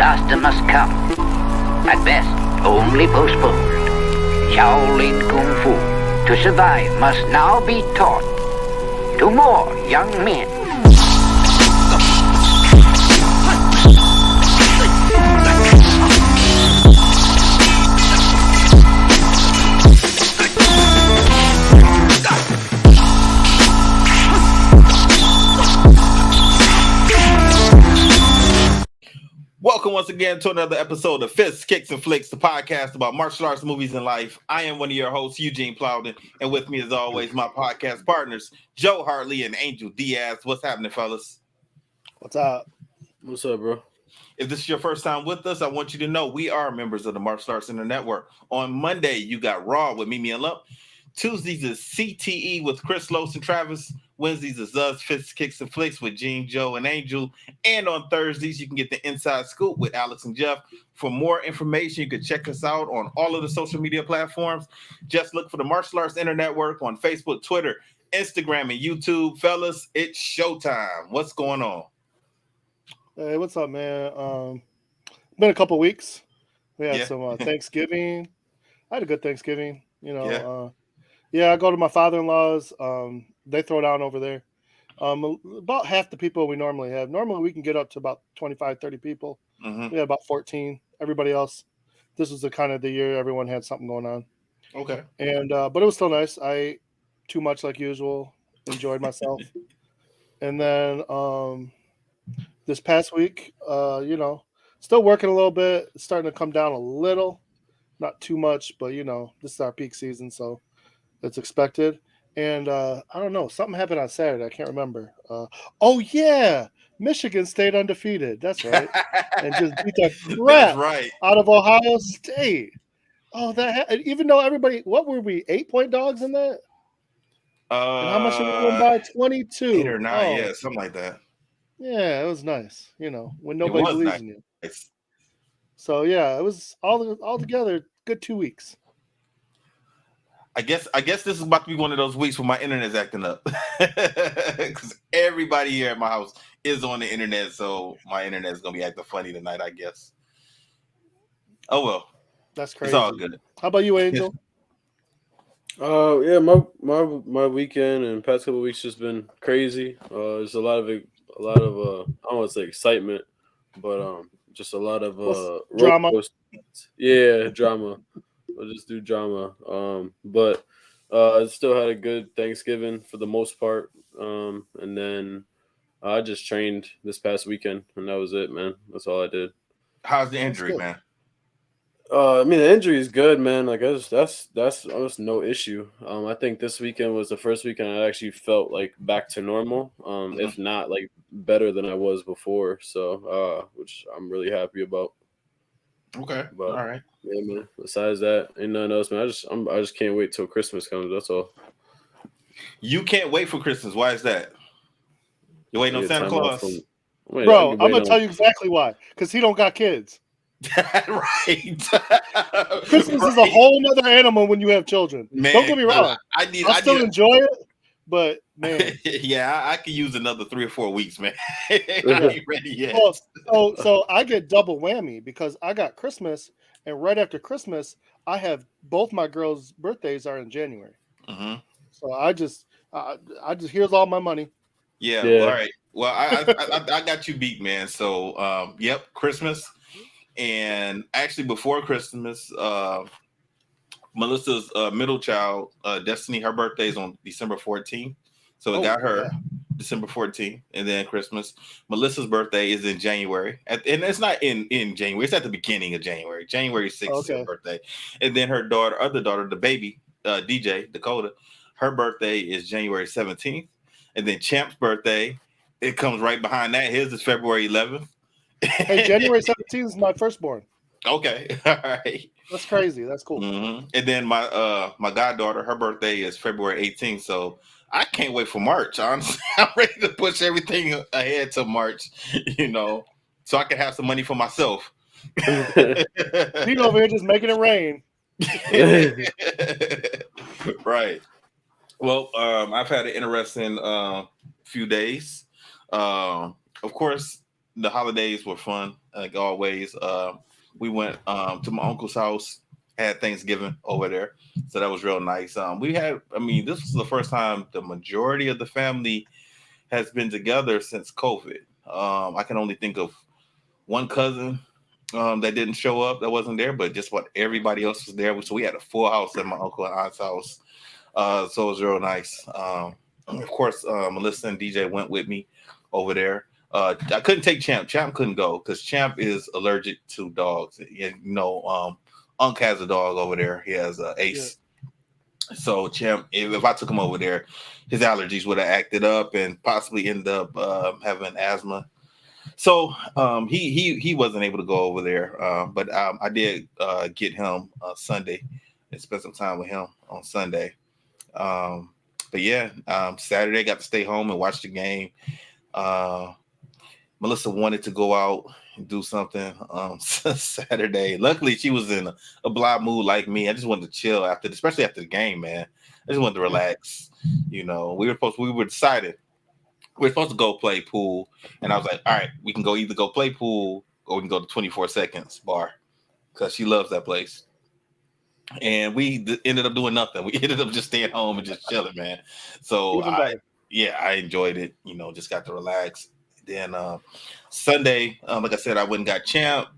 disaster must come. At best, only postponed. Shaolin Kung Fu, to survive, must now be taught to more young men. Welcome once again to another episode of Flixx, Kicks, and Flixx, the podcast about martial arts, movies, and life. I am one of your hosts, Eugene Plowden, and with me, as always, my podcast partners, Joe Hartley and Angel Diaz. What's happening, fellas? What's up? What's up, bro? If this is your first time with us, I want you to know we are members of the Martial Arts Center Network. On Monday, you got Raw with Mimi and Lump. Tuesdays is CTE with Chris, Los, and Travis. Wednesdays is us, Flixx, Kicks, and Flixx with Gene, Joe, and Angel. And on Thursdays, you can get the Inside Scoop with Alex and Jeff. For more information, you can check us out on all of the social media platforms. Just look for the Martial Arts Center Network on Facebook, Twitter, Instagram, and YouTube. Fellas, it's showtime. What's going on? Hey, what's up, man? Been a couple weeks. We had some Thanksgiving. I had a good Thanksgiving. I go to my father-in-law's. They throw down over there. About half the people we normally have. Normally, we can get up to about 25, 30 people. Mm-hmm. We had about 14. Everybody else, this was the kind of the year everyone had something going on. Okay. And but it was still nice. I ate too much like usual. Enjoyed myself. And then this past week, still working a little bit. It's starting to come down a little. Not too much, but, this is our peak season, so it's expected. And I don't know, something happened on Saturday. I can't remember. Michigan stayed undefeated. That's right. And just beat the crap out of Ohio State. Oh, even though everybody, what were we, 8-point dogs in that? And how much did we win by? 22. 8 or 9, something like that. Yeah, it was nice, when nobody believes in you. So, yeah, it was all together good 2 weeks. I guess this is about to be one of those weeks where my internet's acting up. Because everybody here at my house is on the internet, so my internet's going to be acting funny tonight, I guess. Oh, well. That's crazy. It's all good. How about you, Angel? My weekend and past couple of weeks just been crazy. There's a lot of I don't want to say excitement, but just a lot of drama. Yeah, drama. I'll just do drama. But I still had a good Thanksgiving for the most part. And then I just trained this past weekend, and that was it, man. That's all I did. How's the injury, man? The injury is good, man. Like that's almost no issue. I think this weekend was the first weekend I actually felt like back to normal. If not like better than I was before. So, which I'm really happy about. Okay. But, all right. Yeah, man. Besides that, ain't nothing else, man. I just can't wait till Christmas comes. That's all. You can't wait for Christmas. Why is that? You waiting on Santa Claus? Bro, I'm gonna tell you exactly why. Because he don't got kids. Right. Christmas is a whole nother animal when you have children. Man, don't get me wrong. I still enjoy it, but man. Yeah, I could use another 3 or 4 weeks, man. I ain't ready yet. So I get double whammy because I got Christmas, and right after Christmas, I have both my girls' birthdays are in January. Mm-hmm. So I just here's all my money. Yeah. Well, all right. Well, I got you beat, man. So Christmas. And actually, before Christmas, Melissa's middle child, Destiny, her birthday is on December 14th. So it got her December 14th, and then Christmas. Melissa's birthday is in January. And it's not in January. It's at the beginning of January. January 6th is her birthday. And then her other daughter, the baby, DJ, Dakota, her birthday is January 17th. And then Champ's birthday, it comes right behind that. His is February 11th. Hey, January 17th is my firstborn. Okay, all right. That's crazy. That's cool. Mm-hmm. And then my goddaughter, her birthday is February 18th. So I can't wait for March. Honestly, I'm ready to push everything ahead to March, so I can have some money for myself. He's over here just making it rain. Right. Well, I've had an interesting few days. Of course, the holidays were fun, like always. We went to my uncle's house, had Thanksgiving over there, so that was real nice. We had, I mean, this was the first time the majority of the family has been together since COVID. I can only think of one cousin that didn't show up, that wasn't there, but just what everybody else was there. So we had a full house at my uncle and aunt's house. So it was real nice. Of course, Melissa and DJ went with me over there. I couldn't take Champ. Champ couldn't go because Champ is allergic to dogs. Unc has a dog over there. He has Ace. Yeah. So Champ, if I took him over there, his allergies would have acted up and possibly end up having asthma. So he wasn't able to go over there. But I did get him Sunday and spend some time with him on Sunday. But yeah, Saturday got to stay home and watch the game. Melissa wanted to go out and do something Saturday. Luckily, she was in a blah mood like me. I just wanted to chill especially after the game, man. I just wanted to relax. We were decided we were supposed to go play pool, and I was like, all right, we can either go play pool or we can go to 24 Seconds bar because she loves that place. And we ended up doing nothing. We ended up just staying home and just chilling, man. So I enjoyed it. Just got to relax. Then Sunday, like I said, I went and got Champ,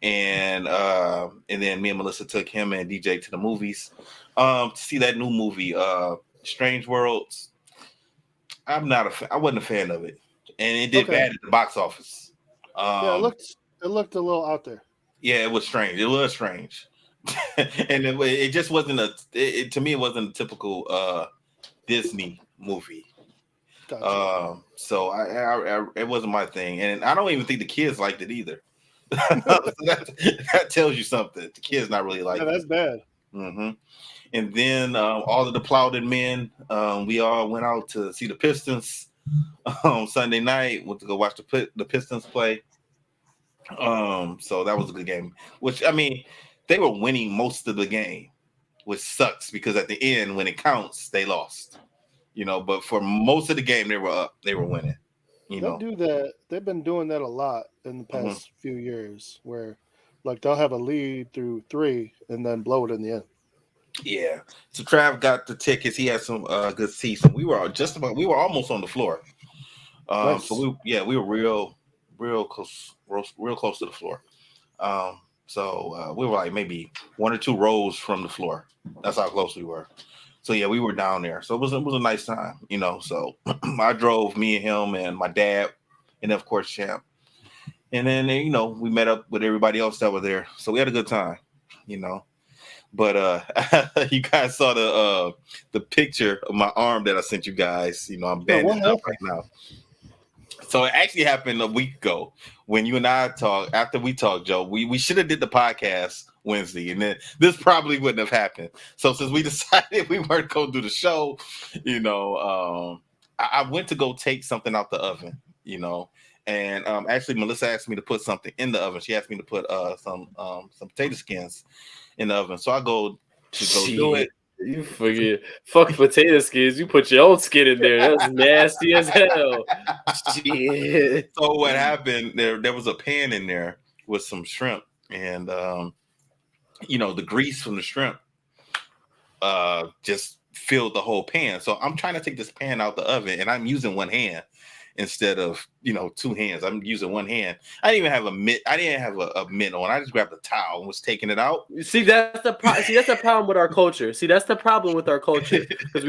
and then me and Melissa took him and DJ to the movies to see that new movie, Strange Worlds. I wasn't a fan of it, and it did bad at the box office. It looked a little out there. Yeah, it was strange. It was strange. And it just wasn't to me, it wasn't a typical Disney movie. Gotcha. So it wasn't my thing, and I don't even think the kids liked it either. that tells you something. The kids not really like it. That's bad. Mm-hmm. And then all of the Plowden men, we all went out to see the Pistons on Sunday night. Went to go watch the Pistons play. So that was a good game. Which, I mean, they were winning most of the game, which sucks because at the end, when it counts, they lost. But for most of the game, they were up. They were winning. They'll do that. They've been doing that a lot in the past few years, where like they'll have a lead through 3 and then blow it in the end. Yeah. So Trav got the tickets. He had some good seats. And we were almost on the floor. Nice. So we were real close to the floor. So we were like maybe 1 or 2 rows from the floor. That's how close we were. So yeah, we were down there. So it was a nice time, So I drove, me and him and my dad, and of course Champ. And then we met up with everybody else that were there. So we had a good time, But you guys saw the picture of my arm that I sent you guys. I'm bandaged up right now. So it actually happened a week ago when you and I talked. After we talked, Joe, we should have did the podcast Wednesday, and then this probably wouldn't have happened. So since we decided we weren't going to do the show, I went to go take something out the oven, and actually Melissa asked me to put something in the oven. She asked me to put some potato skins in the oven. So I go do it. You forget. Fuck potato skins. You put your own skin in there. That's nasty as hell. Shit. So what happened, there was a pan in there with some shrimp, and the grease from the shrimp just filled the whole pan. So I'm trying to take this pan out the oven, and I'm using one hand instead of 2 hands. I'm using one hand. I didn't even have a mitt. I didn't have a mitt on. I just grabbed a towel and was taking it out. See, that's the problem with our culture. See, that's the problem with our culture because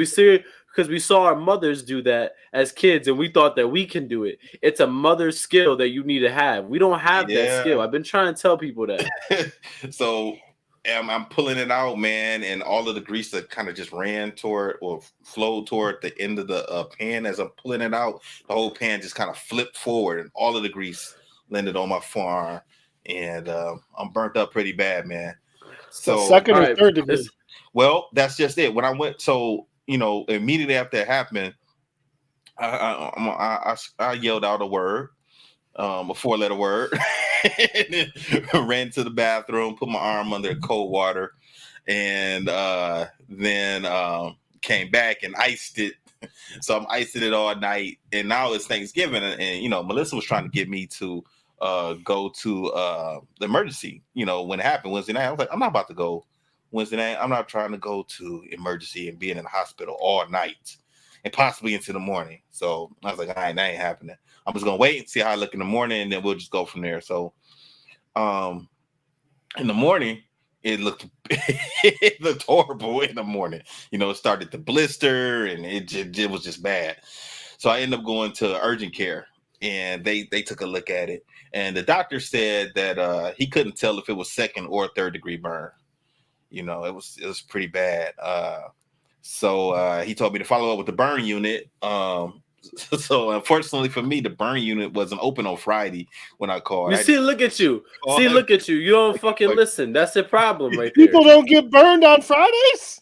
we saw our mothers do that as kids, and we thought that we can do it. It's a mother's skill that you need to have. We don't have that skill. I've been trying to tell people that. So I'm pulling it out, man, and all of the grease that kind of just ran toward or flowed toward the end of the pan. As I'm pulling it out, the whole pan just kind of flipped forward, and all of the grease landed on my forearm, and I'm burnt up pretty bad, man. So second or third degree. Well, that's just it. When I went, immediately after it happened, I yelled out a word, a 4-letter word. And then ran to the bathroom, put my arm under cold water, and then came back and iced it So I'm icing it all night, and now it's Thanksgiving, and you know, Melissa was trying to get me to go to the emergency. You know, when it happened Wednesday night, I was like, I'm not about to go Wednesday night. I'm not trying to go to emergency and being in the hospital all night and possibly into the morning. So I was like, all right, that ain't happening. I'm just gonna wait and see how I look in the morning, and then we'll just go from there. So in the morning, it looked it looked horrible in the morning. You know, it started to blister, and it was just bad. So I ended up going to urgent care, and they took a look at it, and the doctor said that he couldn't tell if it was second or third degree burn. You know, it was pretty bad. So he told me to follow up with the burn unit. So unfortunately for me, the burn unit wasn't open on Friday when I called. You see, look at you. See, look at you. You don't fucking listen. That's the problem right there. People don't get burned on Fridays?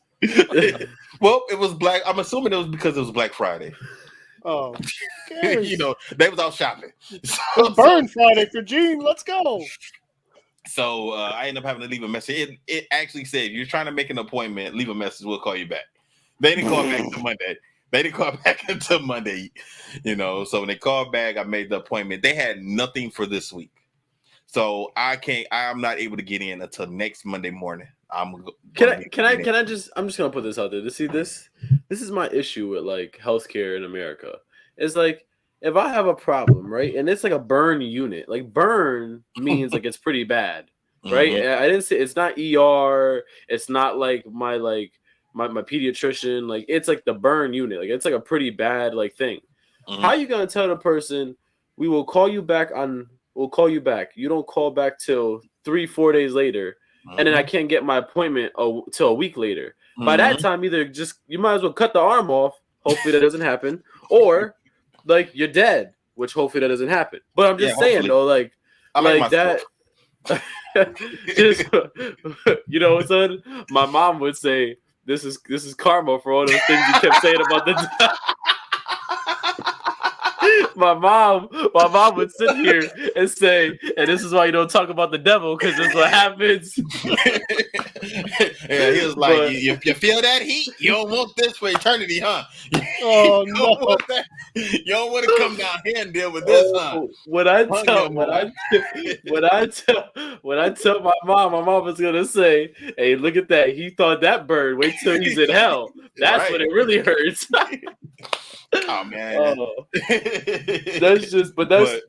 Well, it was black. I'm assuming it was because it was Black Friday. Oh, you know, they was out shopping. It's burn Friday for Gene. Let's go. So I ended up having to leave a message. It actually said, if you're trying to make an appointment, leave a message. We'll call you back. They didn't call back until Monday. They didn't call back until Monday, you know. So when they called back, I made the appointment. They had nothing for this week. So I'm not able to get in until next Monday morning. I'm just gonna put this out there. To see this is my issue with like healthcare in America. It's like if I have a problem, right, and it's like a burn unit, like burn means like it's pretty bad, right? Mm-hmm. I didn't say it's not ER, it's not like my pediatrician, like it's like the burn unit, like it's like a pretty bad like thing. Mm-hmm. How are you gonna tell the person we'll call you back? You don't call back till 3-4 days later, mm-hmm. and then I can't get my appointment till a week later. Mm-hmm. By that time, either you might as well cut the arm off. Hopefully that doesn't happen, or like you're dead, which hopefully that doesn't happen. But I'm just saying though, like that. Just, you know, son, my mom would say, This is karma for all those things you kept saying about the. My mom would sit here and say, and this is why you don't talk about the devil, because this is what happens. Yeah, he was like, you feel that heat? You don't want this for eternity, huh? Oh no! You don't want to come down here and deal with this, huh? When I tell my mom was gonna say, "Hey, look at that! He thought that bird. Wait till he's in hell. That's when it really hurts." Oh man,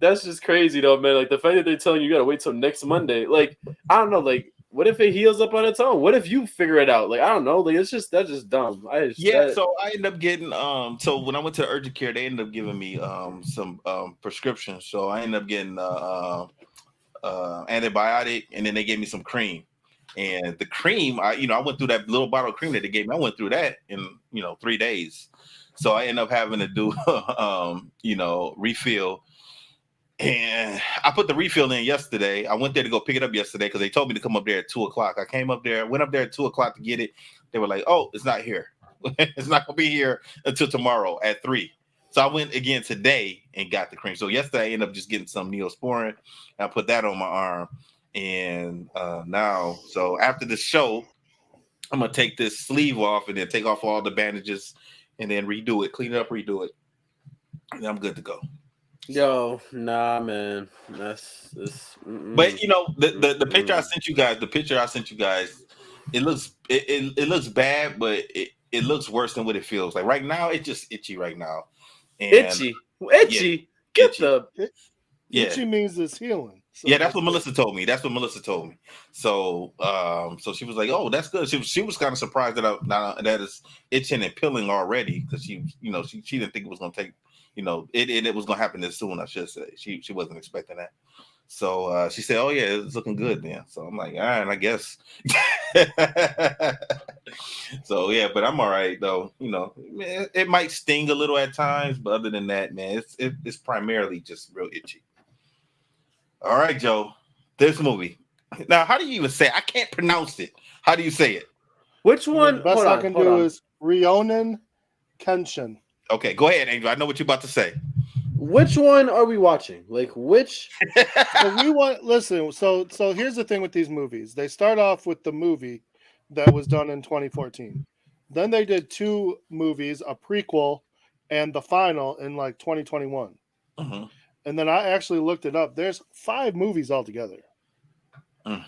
that's just crazy though, man. Like the fact that they're telling you gotta wait till next Monday. Like I don't know. Like what if it heals up on its own? What if you figure it out? Like I don't know. Like that's just dumb. So I ended up getting So when I went to urgent care, they ended up giving me some prescriptions. So I ended up getting antibiotic, and then they gave me some cream. And the cream, I went through that little bottle of cream that they gave me. I went through that in 3 days. So I ended up having to do refill. And I put the refill in yesterday. I went there to go pick it up yesterday because they told me to come up there at 2:00. I went up there at 2:00 to get it. They were like, "Oh, it's not here. It's not gonna be here until tomorrow at 3:00." So I went again today and got the cream. So yesterday I ended up just getting some Neosporin, and I put that on my arm. And now, so after the show, I'm gonna take this sleeve off and then take off all the bandages and then redo it, clean it up, redo it, and I'm good to go. Yo, nah, man, that's this. But the picture I sent you guys, it looks bad, but it looks worse than what it feels like. Right now, it's just itchy right now. And, itchy. Yeah, itchy means it's healing. So yeah, that's what Melissa told me. So, so she was like, "Oh, that's good." She was kind of surprised that it's itching and peeling already because she didn't think it was gonna take, it was gonna happen this soon. I should say she wasn't expecting that. So she said, "Oh yeah, it's looking good then." So I'm like, "All right, I guess." So yeah, but I'm all right though. It might sting a little at times, but other than that, man, it's primarily just real itchy. All right, Joe. This movie. Now, how do you even say it? I can't pronounce it. How do you say it? Which one? The best I can do is Rurouni Kenshin. Okay, go ahead, Angel. I know what you're about to say. Which one are we watching? Like which? Listen. So here's the thing with these movies. They start off with the movie that was done in 2014. Then they did 2 movies, a prequel and the final in like 2021. Mhm. And then I actually looked it up. There's 5 movies altogether. Mm.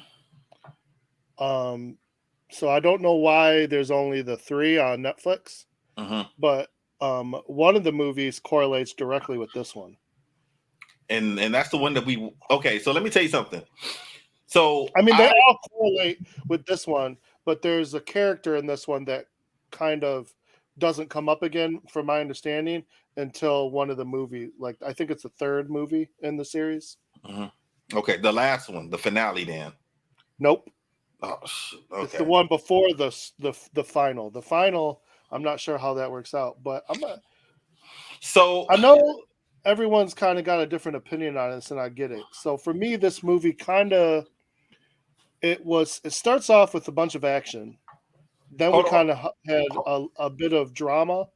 So I don't know why there's only the 3 on Netflix, Mhm. but one of the movies correlates directly with this one. And that's the one that we. Okay, so let me tell you something. So I mean, they all correlate with this one, but there's a character in this one that kind of doesn't come up again, from my understanding, until one of the movie. Like I think it's the 3rd movie in the series. Mhm. Okay, the last one, the finale. Then. Nope, Oh, it's the okay. one before the final. The final, I'm not sure how that works out, but So I know everyone's kind of got a different opinion on this, and I get it. So for me, this movie kind of it starts off with a bunch of action. Then we hold on. kind of had a bit of drama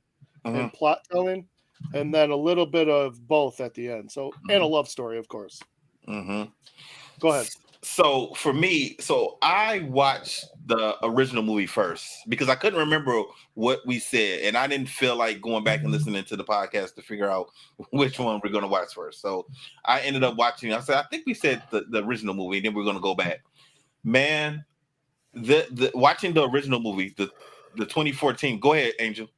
Mhm. and plot telling, and then a little bit of both at the end. So, and a love story, of course. Mhm. Go ahead. So for me, so I watched the original movie first because I couldn't remember what we said, and I didn't feel like going back and listening to the podcast to figure out which one we're going to watch first. So I ended up watching. I said, I think we said the original movie, and then we're going to go back. Man, the watching the original movie, the 2014. Go ahead, Angel.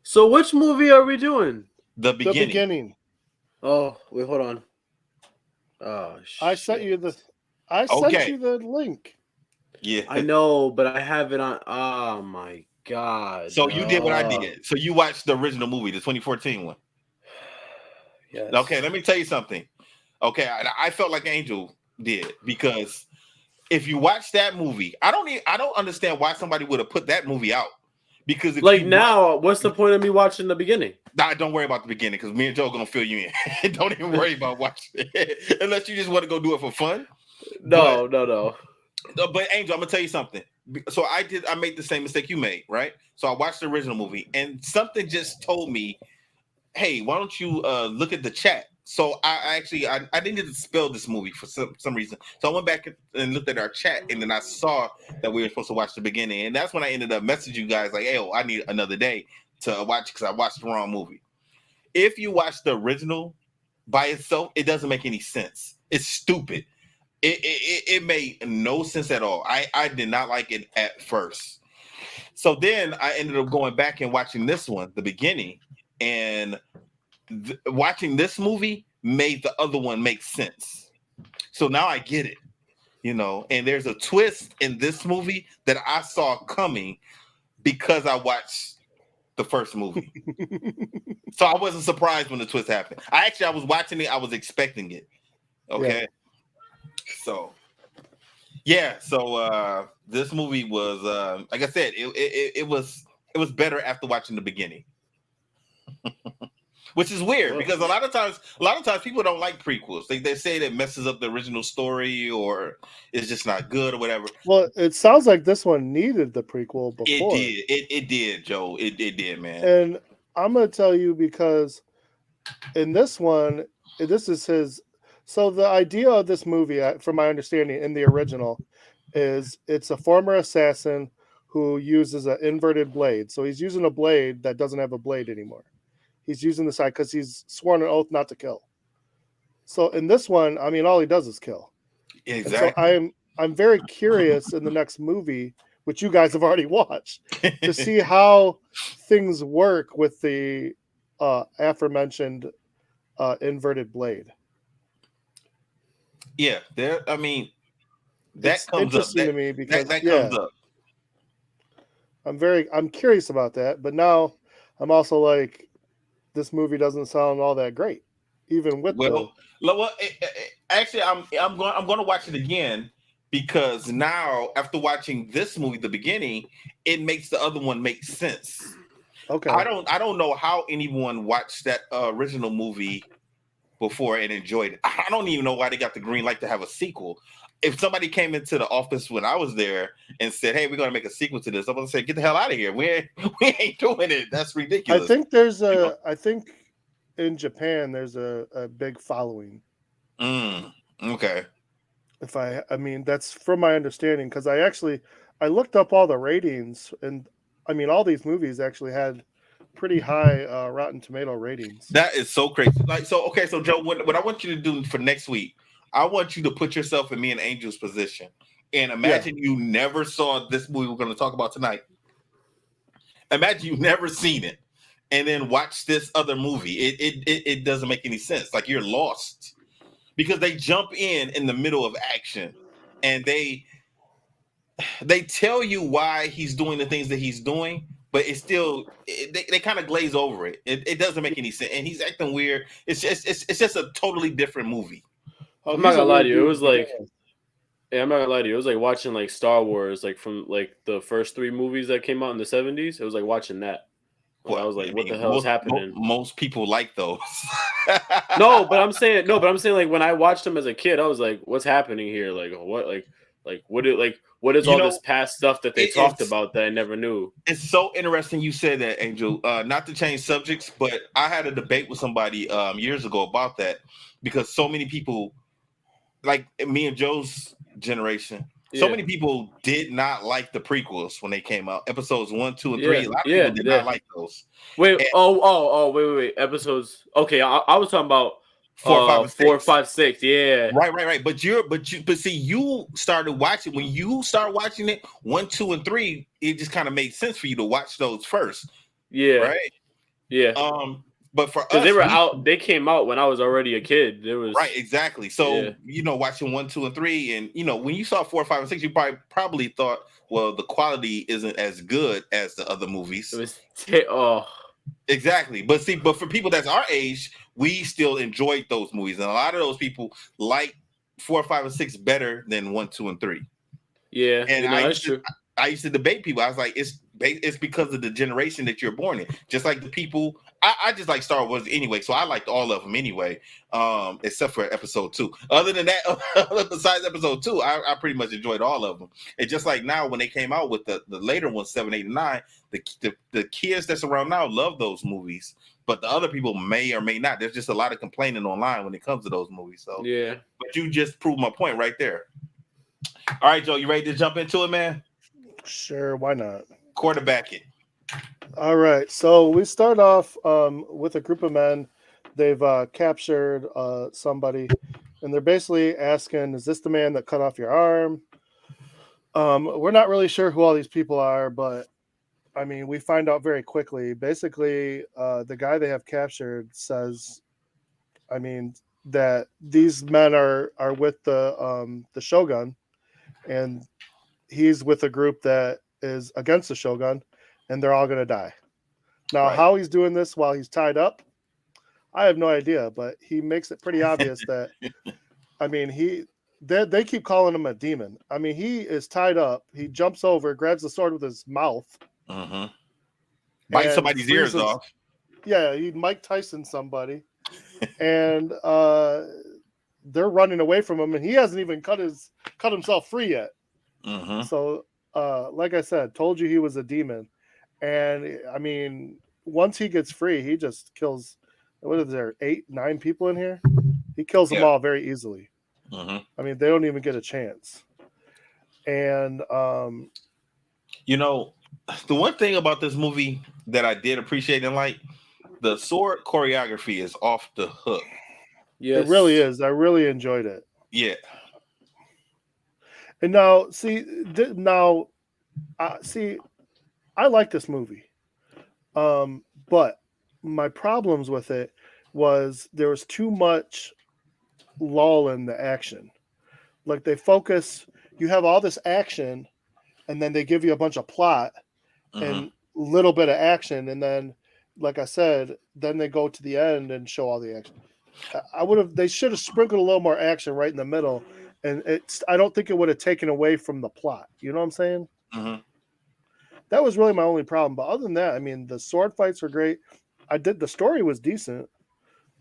So which movie are we doing? The The beginning. beginning. Oh, wait, hold on. Oh I sent shit. you I sent Okay. you the link. Yeah. I know, but I have it on. Oh my god. So you did what I did. So you watched the original movie, the 2014 one. Yes. Okay, let me tell you something. Okay, I felt like Angel did because if you watch that movie, I don't understand why somebody would have put that movie out. Because if Like you now, what's the point of me watching the beginning? don't worry about the beginning because me and Joe gonna fill you in. Don't even worry about watching it unless you just want to go do it for fun. No. But Angel, I'm gonna tell you something. So I made the same mistake you made, right? So I watched the original movie and something just told me, hey, why don't you look at the chat? So I didn't spell this movie for some reason. So I went back and looked at our chat, and then I saw that we were supposed to watch the beginning, and that's when I ended up messaging you guys like, "Hey, I need another day to watch because I watched the wrong movie." If you watch the original by itself, it doesn't make any sense. It's stupid. It made no sense at all. I did not like it at first. So then I ended up going back and watching this one, the beginning, and watching this movie made the other one make sense. So now I get it, and there's a twist in this movie that I saw coming because I watched the first movie. So I wasn't surprised when the twist happened. I was watching it, I was expecting it. Okay. Yeah. So yeah, so this movie was like I said, it was better after watching the beginning. Which is weird because a lot of times people don't like prequels. They say that messes up the original story or it's just not good or whatever. Well, it sounds like this one needed the prequel before. It did. It did, Joe. It did, man. And I'm gonna tell you because in this one, this is his. So the idea of this movie, from my understanding, in the original, is it's a former assassin who uses an inverted blade. So he's using a blade that doesn't have a blade anymore. He's using the side because he's sworn an oath not to kill. So in this one, I mean, all he does is kill. Exactly. And so I'm very curious in the next movie, which you guys have already watched, to see how things work with the aforementioned inverted blade. Yeah, I mean, that it's comes interesting up. to me because that comes up. I'm curious about that, but now I'm also like, this movie doesn't sound all that great, even with actually, I'm going to watch it again because now after watching this movie, the beginning, it makes the other one make sense. Okay. I don't know how anyone watched that original movie before and enjoyed it. I don't even know why they got the green light to have a sequel. If somebody came into the office when I was there and said, "Hey, we're going to make a sequel to this," I'm going to say, "Get the hell out of here. We ain't doing it. That's ridiculous." I think in Japan there's a big following. Okay. I mean, that's from my understanding, because I looked up all the ratings, and I mean, all these movies actually had pretty high Rotten Tomato ratings. That is so crazy. Like, so okay, so Joe, what I want you to do for next week, I want you to put yourself in me and Angel's position, and imagine you never saw this movie we're going to talk about tonight. Imagine you've never seen it, and then watch this other movie. It doesn't make any sense. Like, you're lost because they jump in the middle of action, and they tell you why he's doing the things that he's doing, but it's still they kind of glaze over it. It doesn't make any sense, and he's acting weird. It's just a totally different movie. Oh, I'm not he's a gonna lie to weird you. It dude. was like, yeah, I'm not gonna lie to you. It was like watching like Star Wars, like from like the first 3 movies that came out in the 70s. It was like watching that. Like, I was like, what the hell is happening? Most people like those. No, but I'm saying like when I watched them as a kid, I was like, what's happening here? Like what is all this past stuff that they talked about that I never knew? It's so interesting you said that, Angel. Not to change subjects, but I had a debate with somebody years ago about that because so many people, like me and Joe's generation, so many people did not like the prequels when they came out. Episodes 1, 2, and 3. A lot of people did not like those. Wait, wait. Episodes. Okay, I was talking about 4, 5, 6. Yeah. Right. But see, you started watching when you start watching it 1, 2, and 3. It just kind of made sense for you to watch those first. Yeah. Right. Yeah. But for us, they came out when I was already a kid. There was right, exactly. So watching 1, 2, and 3, and when you saw 4, 5, and 6, you probably thought, well, the quality isn't as good as the other movies. It was exactly. But for people that's our age, we still enjoyed those movies, and a lot of those people like 4, 5, and 6 better than 1, 2, and 3. Yeah, and that's true. I used to debate people. I was like, it's because of the generation that you're born in. Just like the people, I just like Star Wars anyway, so I liked all of them anyway, except for episode 2. Other than that, besides episode 2, I pretty much enjoyed all of them. And just like now, when they came out with the later ones, 7, 8, and 9, the kids that's around now love those movies, but the other people may or may not. There's just a lot of complaining online when it comes to those movies. So yeah, but you just proved my point right there. All right, Joe, you ready to jump into it, man? Sure, why not? Quarterback it. All right, so we start off with a group of men. They've captured somebody, and they're basically asking, is this the man that cut off your arm? We're not really sure who all these people are, but I mean, we find out very quickly. Basically, the guy they have captured says, I mean, that these men are with the Shogun, and he's with a group that is against the Shogun, and they're all going to die. Now, how he's doing this while he's tied up, I have no idea, but he makes it pretty obvious that, I mean, they keep calling him a demon. I mean, he is tied up. He jumps over, grabs the sword with his mouth. Bites somebody's ears off. Yeah, he Mike Tyson somebody. And they're running away from him, and he hasn't even cut himself free yet. So, like I said, told you he was a demon. And I mean, once he gets free, he just kills, what is there, 8, 9 people in here? He kills them all very easily. I mean, they don't even get a chance. And, the one thing about this movie that I did appreciate and like, the sword choreography is off the hook. Yes. It really is. I really enjoyed it. Yeah. And now, I like this movie. But my problems with it was there was too much lull in the action. Like, they focus, you have all this action, and then they give you a bunch of plot and a little bit of action, and then, like I said, then they go to the end and show all the action. They should have sprinkled a little more action right in the middle, and I don't think it would have taken away from the plot. You know what I'm saying? That was really my only problem. But other than that, I mean, the sword fights were great. The story was decent.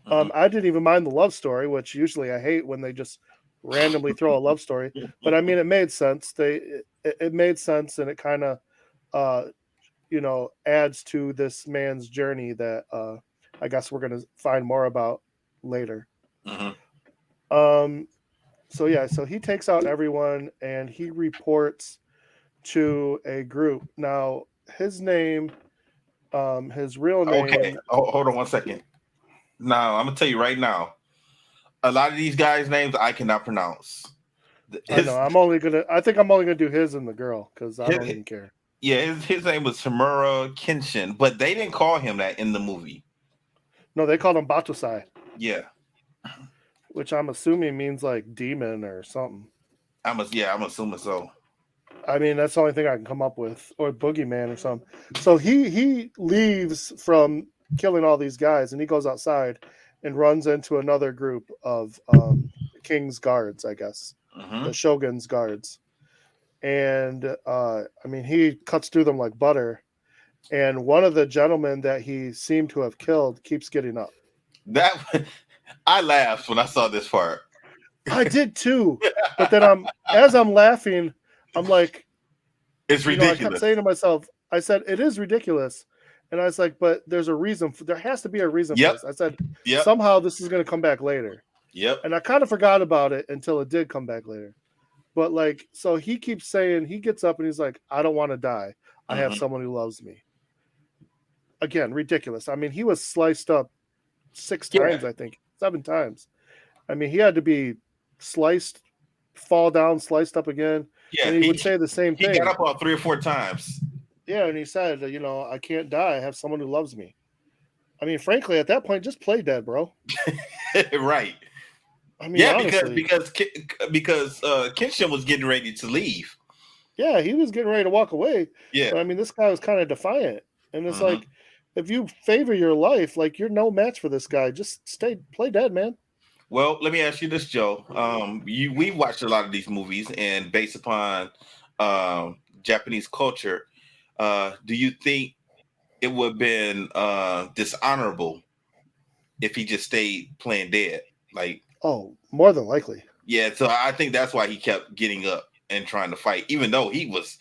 I didn't even mind the love story, which usually I hate when they just randomly throw a love story. But I mean, it made sense. It made sense, and it kind of, adds to this man's journey that I guess we're going to find more about later. So he takes out everyone, and he reports to a group. Now, his name His real name. Okay, hold on 1 second. Now I'm gonna tell you right now. A lot of these guys' names I cannot pronounce. I know. I think I'm only gonna do his and the girl because I don't His, even care. yeah, his name was Tamura Kenshin, but they didn't call him that in the movie. No, they called him Batusai, Yeah, which I'm assuming means like demon or something. I'm assuming so. I mean, that's the only thing I can come up with, or boogeyman or something. So he leaves from killing all these guys, and he goes outside and runs into another group of king's guards, I guess, Hmm. the shogun's guards, and I mean, he cuts through them like butter. And one of the gentlemen that he seemed to have killed keeps getting up. That I laughed when I saw this part. I did too, but then as I'm laughing, I'm like, It's I kept ridiculous. saying to myself, I said, it is ridiculous. And I was like, but there's a reason. There has to be a reason for Yep. this. I said, Yep. somehow this is going to come back later. Yep. And I kind of forgot about it until it did come back later. But like, so he keeps saying, he gets up and he's like, I don't want to die. I have someone who loves me. Again, ridiculous. I mean, he was sliced up 6 times, I think, 7 times. I mean, he had to be sliced, fall down, sliced up again. Yeah, and he would say the same thing. He got up about 3 or 4 times. Yeah, and he said, I can't die. I have someone who loves me. I mean, frankly, at that point, just play dead, bro. Right. I mean, yeah, honestly, because Kenshin was getting ready to leave. Yeah, he was getting ready to walk away. Yeah. But I mean, this guy was kind of defiant. And it's like, if you favor your life, like you're no match for this guy. Just play dead, man. Well, let me ask you this, Joe. We watched a lot of these movies, and based upon Japanese culture, do you think it would have been dishonorable if he just stayed playing dead? Like, oh, more than likely. Yeah, so I think that's why he kept getting up and trying to fight, even though he was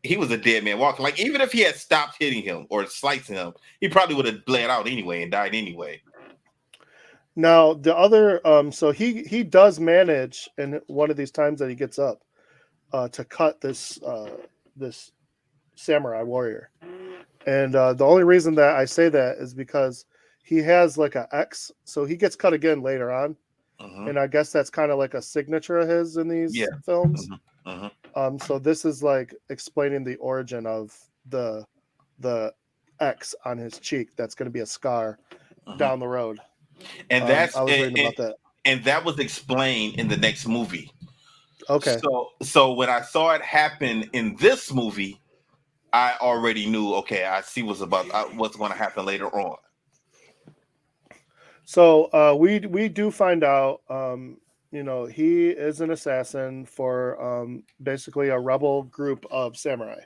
a dead man walking. Like, even if he had stopped hitting him or slicing him, he probably would have bled out anyway and died anyway. Now the other, so he does manage in one of these times that he gets up to cut this samurai warrior, and the only reason that I say that is because he has like an X, so he gets cut again later on, and I guess that's kind of like a signature of his in these films. So this is like explaining the origin of the X on his cheek. That's going to be a scar down the road. And I was reading about that. And that was explained in the next movie. Okay. So when I saw it happen in this movie, I already knew, okay, I see what's going to happen later on. So we do find out, he is an assassin for basically a rebel group of samurai,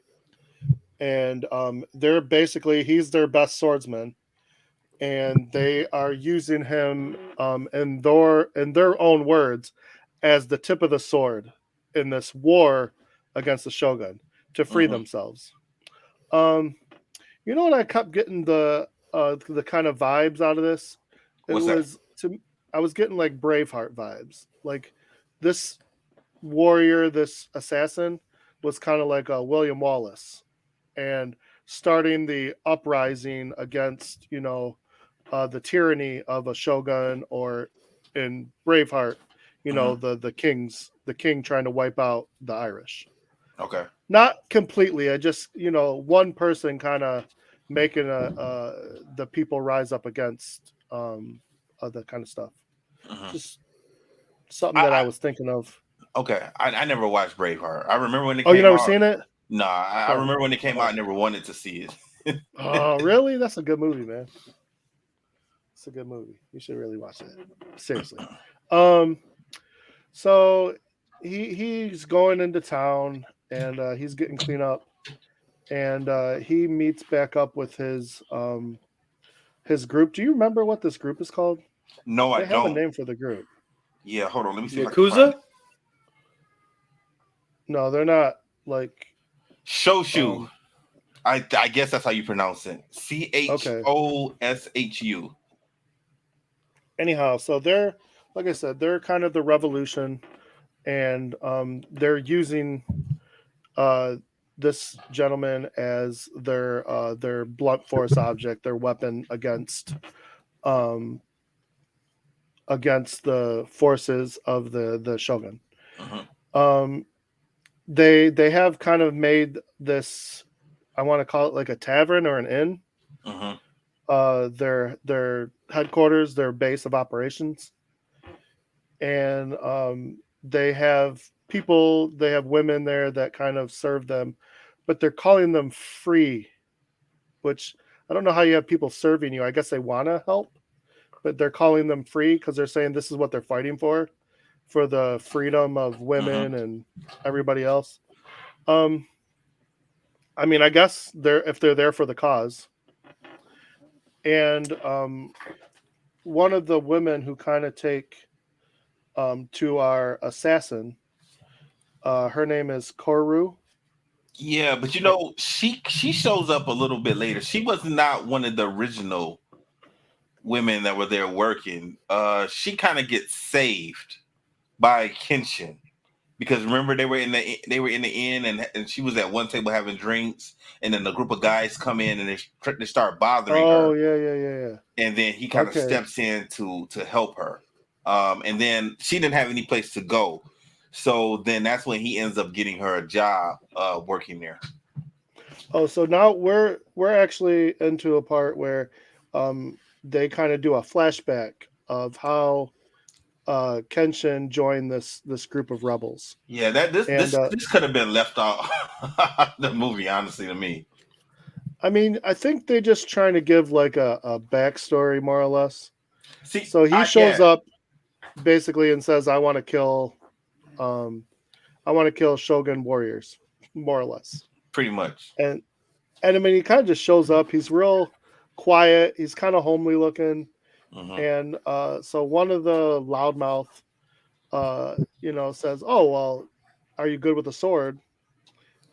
and they're basically he's their best swordsman. And they are using him in their own words as the tip of the sword in this war against the shogun to free themselves. You know what I kept getting the kind of vibes out of this? I was getting like Braveheart vibes. Like this warrior, this assassin was kind of like a William Wallace and starting the uprising against, the tyranny of a shogun, or in Braveheart, the king trying to wipe out the Irish. Okay. Not completely. I just, one person kind of making the people rise up against other kind of stuff. Just something that I was thinking of. Okay. I never watched Braveheart. I remember when it came out. Oh, you never out. Seen it? Nah, I remember when it came out. I never wanted to see it. Oh, really? That's a good movie, man. It's a good movie. You should really watch it. Seriously. So he's going into town and he's getting clean up, and he meets back up with his group. Do you remember what this group is called? No, I don't. They have a name for the group. Yeah, hold on. Let me see. Yakuza? No, they're not like Shoshu. I guess that's how you pronounce it. CHOSHU. Anyhow, so they're, like I said, they're kind of the revolution, and they're using this gentleman as their blunt force object, their weapon against the forces of the shogun. Uh-huh. They have kind of made this, I want to call it like a tavern or an inn. Uh-huh. Their headquarters, their base of operations, and they have people, they have women there that kind of serve them, but they're calling them free, which I don't know how you have people serving you. I guess they want to help, but they're calling them free because they're saying this is what they're fighting for the freedom of women and everybody else. I mean, I guess if they're there for the cause. And one of the women who kind of take to our assassin, her name is Koru. Yeah, but you know, she shows up a little bit later. She was not one of the original women that were there working. She kind of gets saved by Kenshin because remember they were in the inn and she was at one table having drinks and then the group of guys come in and they start bothering Oh her. yeah. And then he kind of steps in to help her. And then she didn't have any place to go. So then that's when he ends up getting her a job working there. Oh, so now we're actually into a part where they kind of do a flashback of how Kenshin joined this group of rebels. Yeah, this could have been left out the movie, honestly, to me. I mean, I think they're just trying to give like a backstory, more or less. See, so he shows up basically and says, "I want to kill Shogun warriors," more or less. Pretty much. And I mean, he kind of just shows up. He's real quiet. He's kind of homely looking. And so one of the loudmouth, says, "Oh, well, are you good with a sword?"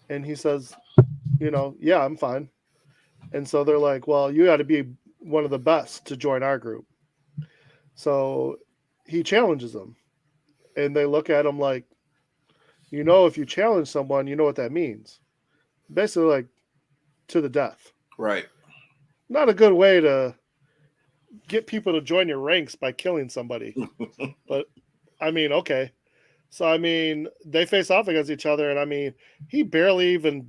And he says, "Yeah, I'm fine." And so they're like, "Well, you got to be one of the best to join our group." So he challenges them. And they look at him like, if you challenge someone, you know what that means. Basically, like, to the death. Right. Not a good way to get people to join your ranks by killing somebody. But, I mean, okay. So, I mean, they face off against each other. And, I mean, he barely even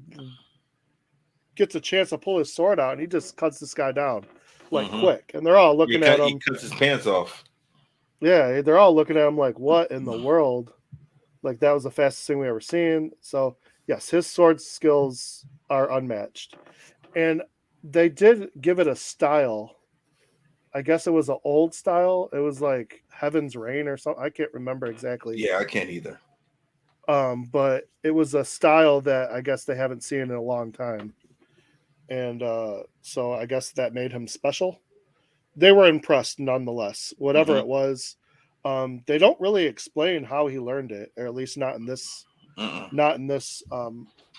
gets a chance to pull his sword out. And he just cuts this guy down, like, quick. And they're all looking at him. He cuts his pants off. Yeah, they're all looking at him like, what in the world? Like, that was the fastest thing we ever seen. So, yes, his sword skills are unmatched. And they did give it a style. I guess it was an old style. It was like Heaven's Rain or something. I can't remember exactly. Yeah, I can't either. But it was a style that I guess they haven't seen in a long time. And so I guess that made him special. They were impressed nonetheless. Whatever it was. They don't really explain how he learned it, or at least not in this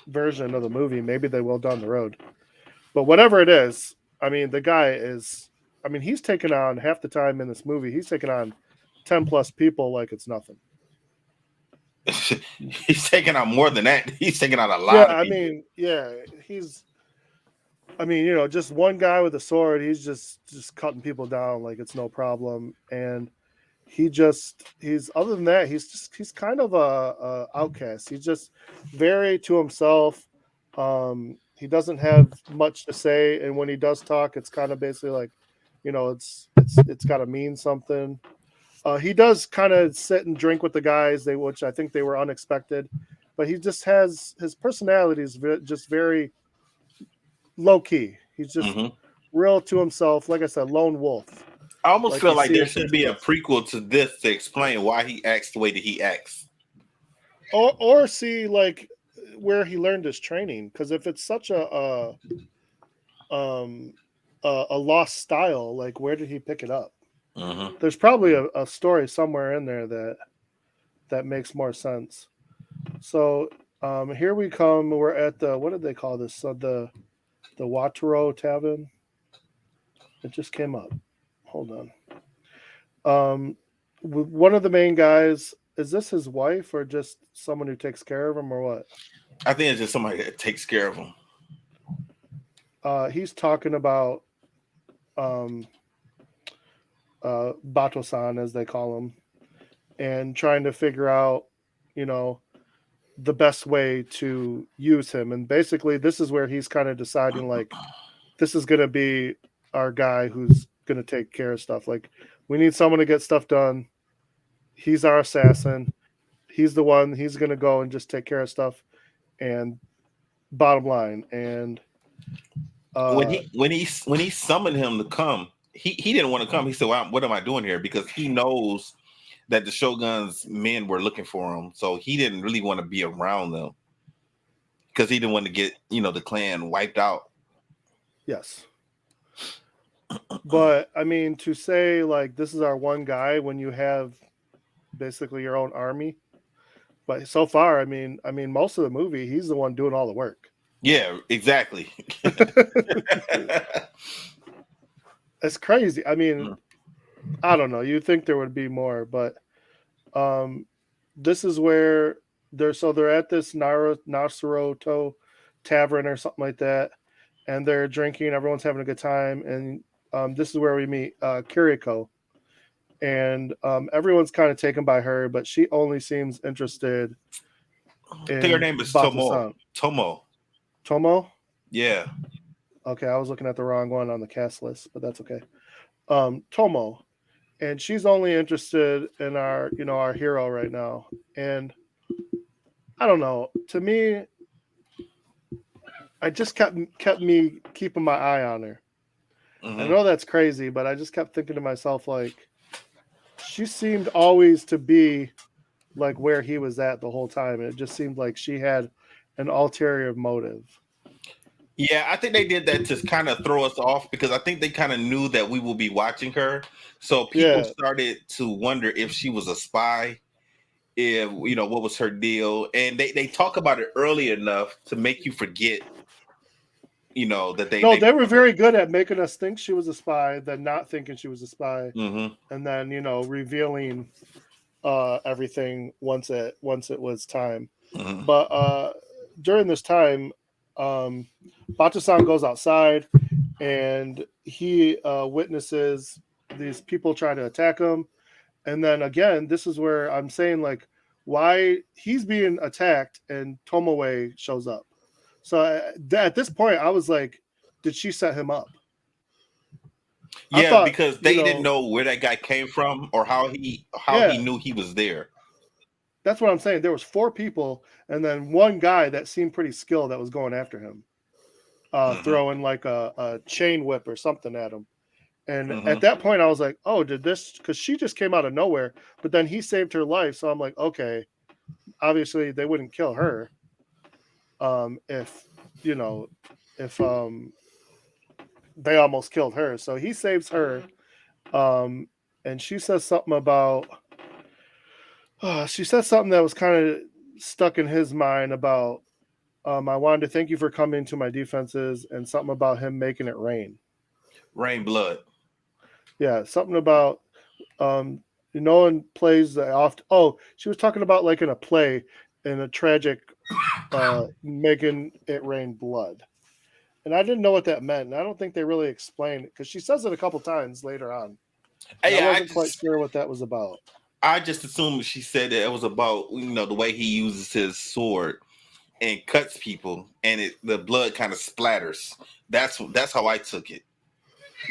version of the movie. Maybe they will down the road. But whatever it is, I mean, the guy is, I mean, he's taken on half the time in this movie. He's taken on 10 plus people like it's nothing. He's taking on more than that. He's taking on a lot of people. Just one guy with a sword, he's just cutting people down like it's no problem. And he's other than that, he's kind of a outcast. He's just very to himself. He doesn't have much to say, and when he does talk, it's kind of basically like, it's got to mean something. He does kind of sit and drink with the guys, which I think they were unexpected, but he just has his personality is just very low key. He's just real to himself. Like I said, lone wolf. I almost feel like there should be a prequel to this to explain why he acts the way that he acts, or see like where he learned his training. Because if it's such a lost style, like where did he pick it up? There's probably a story somewhere in there that makes more sense. So here we come. We're at the, what did they call this? So the Wataro Tavern. It just came up. Hold on. One of the main guys, is this his wife or just someone who takes care of him or what? I think it's just somebody that takes care of him. He's talking about um, Bato-san, as they call him, and trying to figure out, you know, the best way to use him. And basically, this is where he's kind of deciding, like, this is going to be our guy who's going to take care of stuff. Like, we need someone to get stuff done. He's our assassin. He's the one. He's going to go and just take care of stuff. And bottom line, and When he summoned him to come, he didn't want to come. He said, well, "What am I doing here?" Because he knows that the Shogun's men were looking for him, so he didn't really want to be around them because he didn't want to get the clan wiped out. yes. But I mean, to say like this is our one guy when you have basically your own army. But so far, I mean, most of the movie, he's the one doing all the work. Yeah, exactly. It's crazy. I mean, I don't know. You'd think there would be more, but this is where they're at this Nasuroto tavern or something like that, and they're drinking. Everyone's having a good time, and this is where we meet Kiriko, and everyone's kind of taken by her, but she only seems interested. I think her name is Bato-san. Tomo. Yeah. Okay, I was looking at the wrong one on the cast list, but that's okay. Tomo, and she's only interested in our hero right now, and I don't know. To me, I just kept me keeping my eye on her. Mm-hmm. I know that's crazy, but I just kept thinking to myself, like, she seemed always to be like where he was at the whole time, and it just seemed like she had an ulterior motive. Yeah, I think they did that to kind of throw us off because I think they kind of knew that we will be watching her. So people started to wonder if she was a spy, if what was her deal. And they talk about it early enough to make you forget, that they were very good at making us think she was a spy, then not thinking she was a spy, mm-hmm. and then revealing everything once it was time. Mm-hmm. But during this time, Bato-san goes outside and he witnesses these people trying to attack him. And then again, this is where I'm saying, like, why he's being attacked and Tomoe shows up. So at this point, I was like, did she set him up? Yeah, because they didn't know where that guy came from or how he knew he was there. That's what I'm saying. There was 4 people, and then one guy that seemed pretty skilled that was going after him, throwing like a chain whip or something at him. And at that point, I was like, oh, did this? Because she just came out of nowhere, but then he saved her life. So I'm like, okay, obviously they wouldn't kill her if they almost killed her. So he saves her, and she says something about. She said something that was kind of stuck in his mind about, I wanted to thank you for coming to my defenses, and something about him making it rain. Rain blood. Yeah, something about, no one plays that often. Oh, she was talking about like in a play, in a tragic, making it rain blood. And I didn't know what that meant. And I don't think they really explained it because she says it a couple times later on. I wasn't quite sure what that was about. I just assumed she said that it was about the way he uses his sword and cuts people, and the blood kind of splatters. That's how I took it.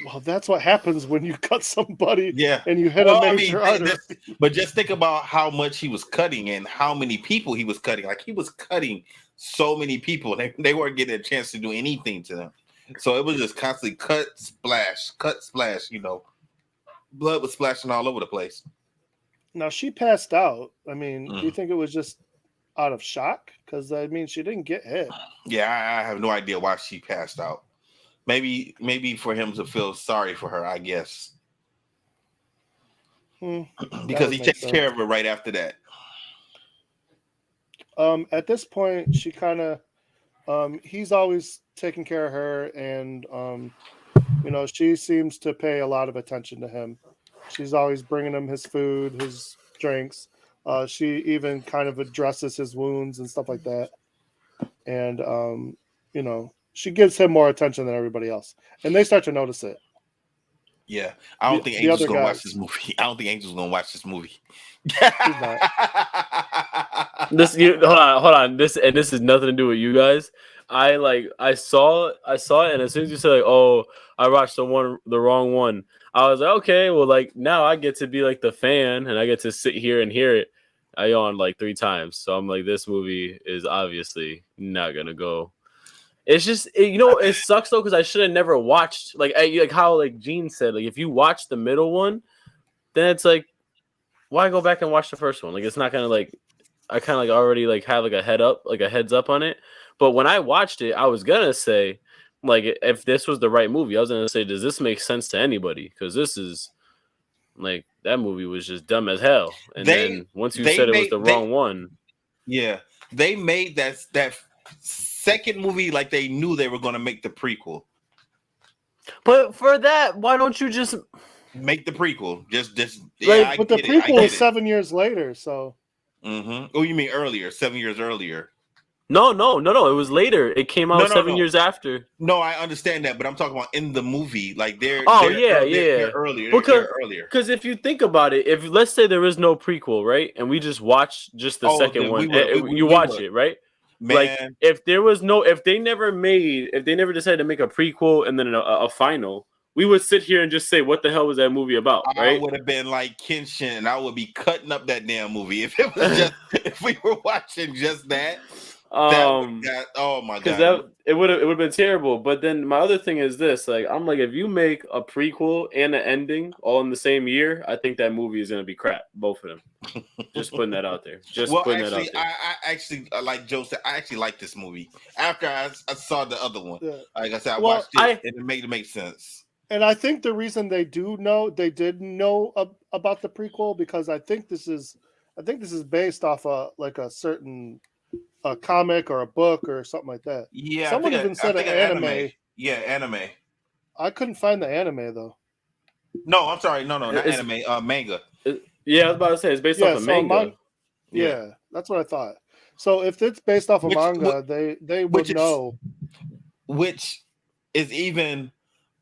Well, that's what happens when you cut somebody, yeah, and you hit a major artery. But just think about how much he was cutting and how many people he was cutting. Like he was cutting so many people, and they weren't getting a chance to do anything to them. So it was just constantly cut, splash. Blood was splashing all over the place. Now, she passed out. I mean, do you think it was just out of shock? Because, I mean, she didn't get hit. Yeah, I have no idea why she passed out. Maybe for him to feel sorry for her, I guess. Because he takes care of her right after that. At this point, she kind of, he's always taking care of her, and, she seems to pay a lot of attention to him. She's always bringing him his food, his drinks. She even kind of addresses his wounds and stuff like that. and she gives him more attention than everybody else, and they start to notice it. Yeah, I don't think the Angel's other gonna watch guys. this movie. I don't think Angel's gonna watch this movie. He's not. Hold on. This is nothing to do with you guys. I saw it, and as soon as you said like, oh, I watched the wrong one, I was like, okay, well, like now I get to be like the fan, and I get to sit here and hear it. I yawned like 3 times, so I'm like, this movie is obviously not gonna go. It's just it sucks though because I should have never watched like how like Gene said, like if you watch the middle one, then it's like, why go back and watch the first one? Like it's not gonna like. I kind of like already like have like a heads up on it. But when I watched it, I was gonna say, like, if this was the right movie, I was gonna say, does this make sense to anybody? Because this is like that movie was just dumb as hell. And then once you said it was the wrong one, yeah, they made that second movie like they knew they were gonna make the prequel. But for that, why don't you just make the prequel? Just but the prequel is 7 years later, so. Mm-hmm. Oh, you mean earlier? 7 years earlier? No. It was later. It came out 7 years after. No, I understand that, but I'm talking about in the movie. Like they're earlier. Because if you think about it, if let's say there is no prequel, right, and we just watch just the second one, you watch it, right? Man. Like if they never decided to make a prequel and then a final, we would sit here and just say, what the hell was that movie about, right? I would have been like Kenshin, and I would be cutting up that damn movie if it was just if we were watching just that. Oh my god, it would have been terrible. But then my other thing is this: like, I'm like, if you make a prequel and an ending all in the same year, I think that movie is gonna be crap, both of them. Just putting that out there. I actually, like Joe said, I actually like this movie. After I saw the other one, like I said, I watched it and it made sense. And I think the reason they did know about the prequel because I think this is based off a certain comic or a book or something like that. Yeah, someone even said an anime. Yeah, anime. I couldn't find the anime though. No, I'm sorry. No, not anime. Manga. Yeah, I was about to say it's based off of manga. Yeah, that's what I thought. So if it's based off of manga, they would know. Which is even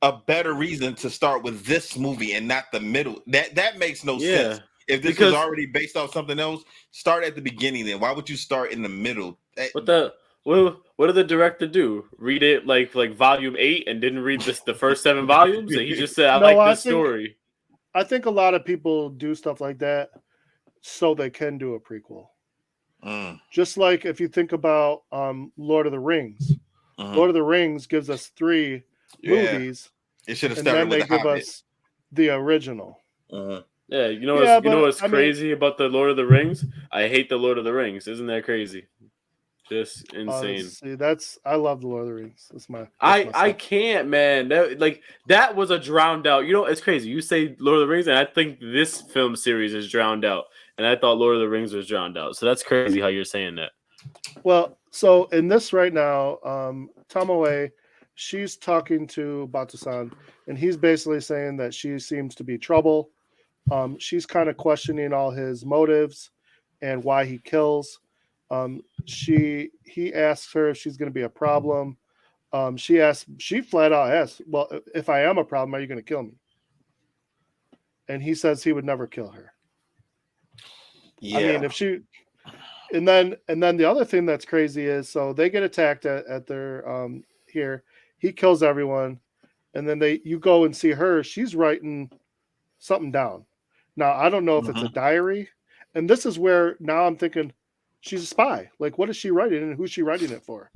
a better reason to start with this movie and not the middle. That makes no sense. If this was already based off something else, start at the beginning. Then why would you start in the middle? What did the director do? Read it like volume 8 and didn't read the first 7 volumes? And he just said, "I like this story." I think a lot of people do stuff like that so they can do a prequel. Just like if you think about Lord of the Rings. Lord of the Rings gives us 3 movies. It should have started with the Hobbit. Us the original. Yeah, you know what's crazy about the Lord of the Rings? I hate the Lord of the Rings. Isn't that crazy? Just insane. I love the Lord of the Rings. I can't, man. That was a drowned out. It's crazy. You say Lord of the Rings, and I think this film series is drowned out. And I thought Lord of the Rings was drowned out. So that's crazy how you're saying that. Well, so in this right now, Tomoe, she's talking to Batu-san, and he's basically saying that she seems to be trouble. She's kind of questioning all his motives and why he kills. He asks her if she's going to be a problem. She flat out asks, well, if I am a problem, are you going to kill me? And he says he would never kill her. Yeah. I mean, if she, and then the other thing that's crazy is, so they get attacked at their, here, he kills everyone. And then you go and see her, she's writing something down. Now, I don't know if it's a diary. And this is where now I'm thinking she's a spy. Like, what is she writing and who's she writing it for?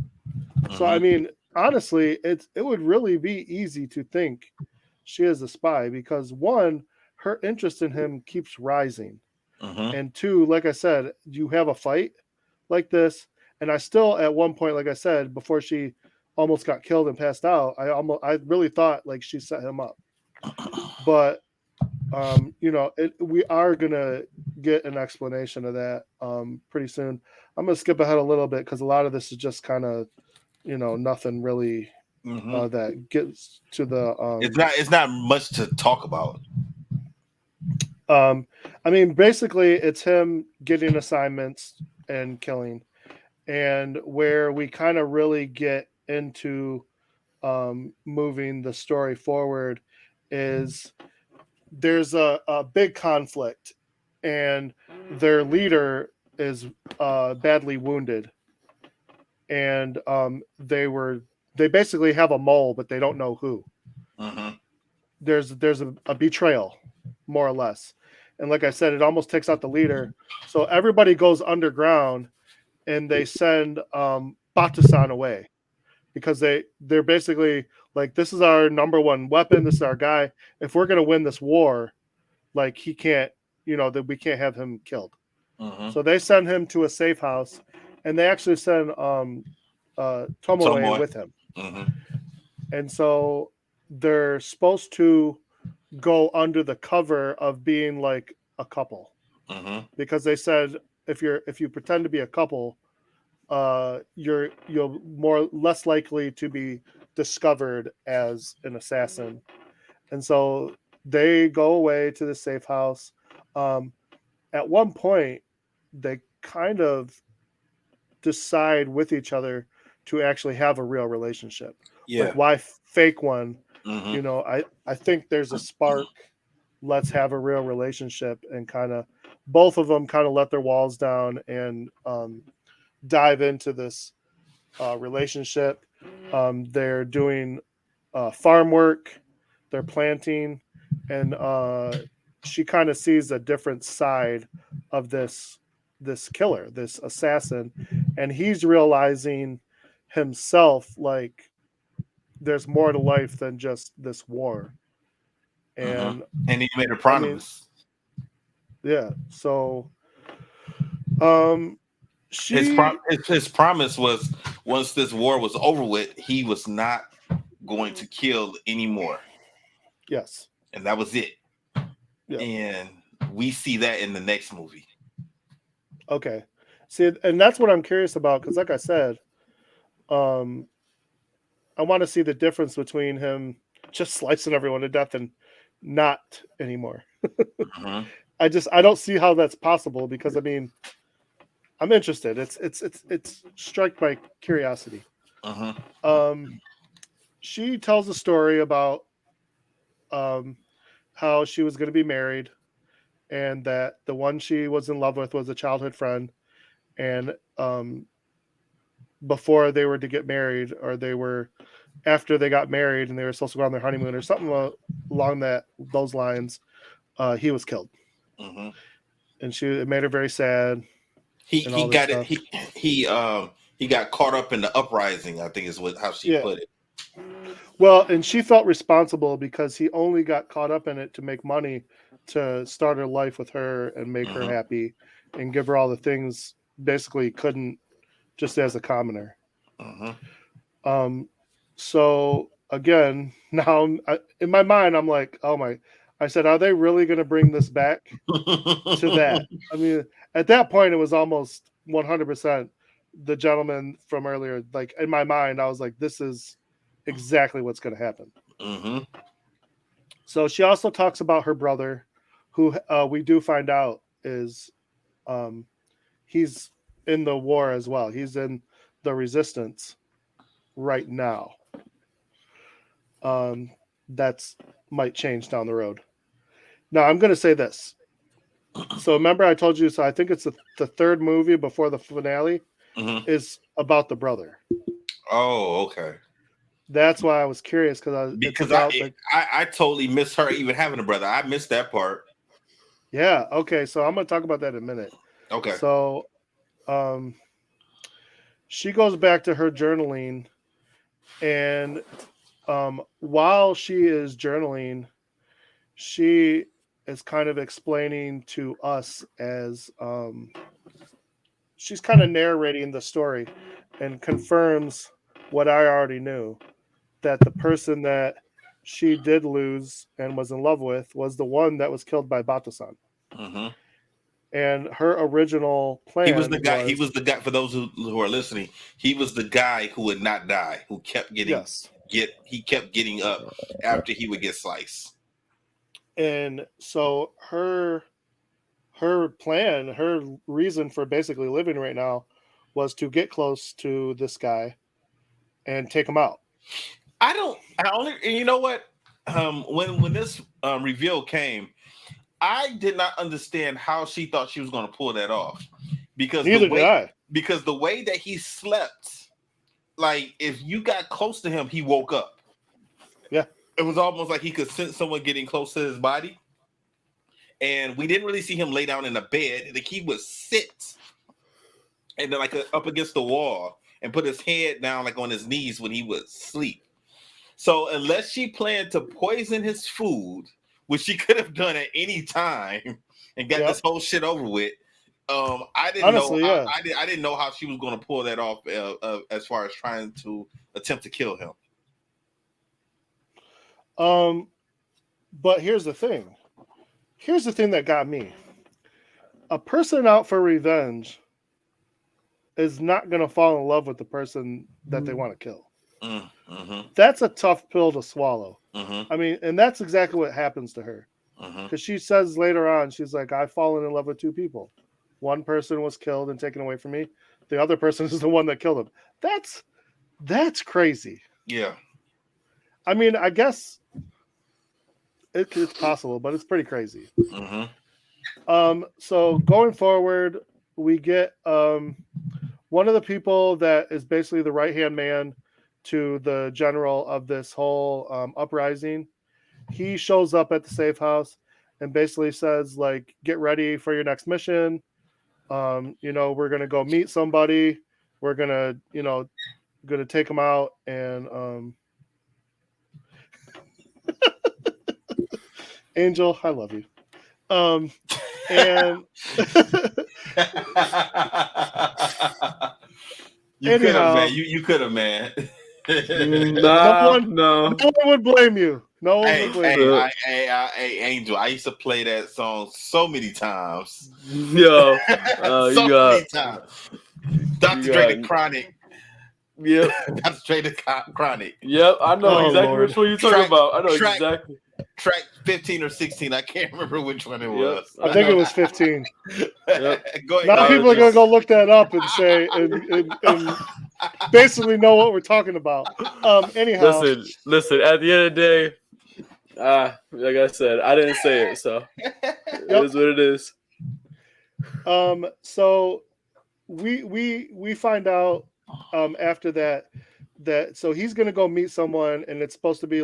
So, I mean, honestly, it would really be easy to think she is a spy because 1, her interest in him keeps rising. And 2, like I said, you have a fight like this. And I still, at one point, like I said, before she almost got killed and passed out, I really thought like she set him up. But we are gonna get an explanation of that pretty soon. I'm gonna skip ahead a little bit because a lot of this is just kind of nothing really that gets to the it's not much to talk about. I mean, basically it's him getting assignments and killing, and where we kind of really get into moving the story forward is there's a big conflict, and their leader is badly wounded, and they basically have a mole, but they don't know who. Mm-hmm. There's a betrayal, more or less, and like I said, it almost takes out the leader. So everybody goes underground, and they send Batusan away because they're basically like, this is our number one weapon. This is our guy. If we're gonna win this war, like he can't, that we can't have him killed. Mm-hmm. So they send him to a safe house, and they actually send Tomoe Tomoe. with him. Mm-hmm. And so they're supposed to go under the cover of being like a couple, Mm-hmm. because they said if you pretend to be a couple, you're less likely to be discovered as an assassin. And so they go away to the safe house. At one point, they kind of decide with each other to actually have a real relationship. Yeah. Like, why fake one? Mm-hmm. I think there's a spark. Let's have a real relationship, and kind of both of them kind of let their walls down and dive into this relationship. They're doing farm work, they're planting, and she kind of sees a different side of this killer, this assassin, and he's realizing himself like there's more to life than just this war. Mm-hmm. And And he made a I mean, promise. yeah. So, um, she, His promise was, once this war was over with, he was not going to kill anymore, yes, and that was it. yeah, And we see that in the next movie. okay. See, and that's what I'm curious about, because, like I said, um, I want to see the difference between him just slicing everyone to death and not anymore. Mm-hmm. I don't see how that's possible, because I mean, I'm interested. It's struck my curiosity. Mm-hmm. She tells a story about um, how she was going to be married, and that the one she was in love with was a childhood friend, and before they were to get married, or they were after they got married and they were supposed to go on their honeymoon or something along those lines, he was killed, Mm-hmm. and it made her very sad and He all this got it. stuff. He got caught up in the uprising, I think is how she Yeah. put it. Well, and she felt responsible because he only got caught up in it to make money, to start her life with her and make her Mm-hmm. happy and give her all the things basically he couldn't just as a commoner. Mm-hmm. Um, so again, now in my mind, I'm like, oh my, I said, are they really going to bring this back to that? I mean, at that point, it was almost 100% the gentleman from earlier. Like, in my mind, I was like, this is exactly what's going to happen. Mm-hmm. So she also talks about her brother, who we do find out is um, he's in the war as well. He's in the resistance right now. That's might change down the road. Now I'm going to say this. So remember I told you. So I think it's the third movie before the finale Mm-hmm. is about the brother. Oh, okay. That's why I was curious, because it's Because about the. I totally missed her even having a brother. I missed that part. Yeah. Okay. So I'm going to talk about that in a minute. Okay. So, um, she goes back to her journaling, and while she is journaling, she is kind of explaining to us as she's kind of narrating the story, and confirms what I already knew, that the person that she did lose and was in love with was the one that was killed by Batasan. Mm-hmm. And her original He was plan the guy. He was, was the guy. For those who are listening, he was the guy who would not die. Who kept yes. He kept getting up after he would get sliced. And so her plan, her reason for basically living right now, was to get close to this guy and take him out. And you know what? When this reveal came, I did not understand how she thought she was going to pull that off, because Neither did I. because the way that he slept, like if you got close to him, he woke up. Yeah, it was almost like he could sense someone getting close to his body, and we didn't really see him lay down in a bed. Like he would sit and then like up against the wall and put his head down like on his knees when he would sleep. So unless she planned to poison his food, which she could have done at any time and got this whole shit over with, I didn't I didn't know how she was going to pull that off as far as trying to attempt to kill him. But here's the thing. Here's the thing that got me. A person out for revenge is not going to fall in love with the person that they want to kill. Mm-hmm. That's a tough pill to swallow. Mm-hmm. I mean, and that's exactly what happens to her. Because she says later on, she's like, I've fallen in love with two people. One person was killed and taken away from me. The other person is the one that killed him. That's crazy. Yeah. I mean, I guess it's possible, but it's pretty crazy. Mm-hmm. So going forward, we get one of the people that is basically the right-hand man to the general of this whole uprising. He shows up at the safe house and basically says, like, get ready for your next mission. We're going to go meet somebody. We're going to take them out. And Angel, I love you. And you could have, man. You could have, man. No one would blame you. No one would blame you. Hey, Angel, I used to play that song so many times. Yo, many times. Dr. Dre the Chronic. Yep. Dr. Dre the Chronic. Yep, I know exactly which one you're talking about. I know exactly. Track 15 or 16. I can't remember which one it was. I think it was 15. Yep. Now people are going to go look that up and say, and basically know what we're talking about. Anyhow. Listen, at the end of the day, like I said, I didn't say it, so it is what it is. So we find out after that so he's going to go meet someone, and it's supposed to be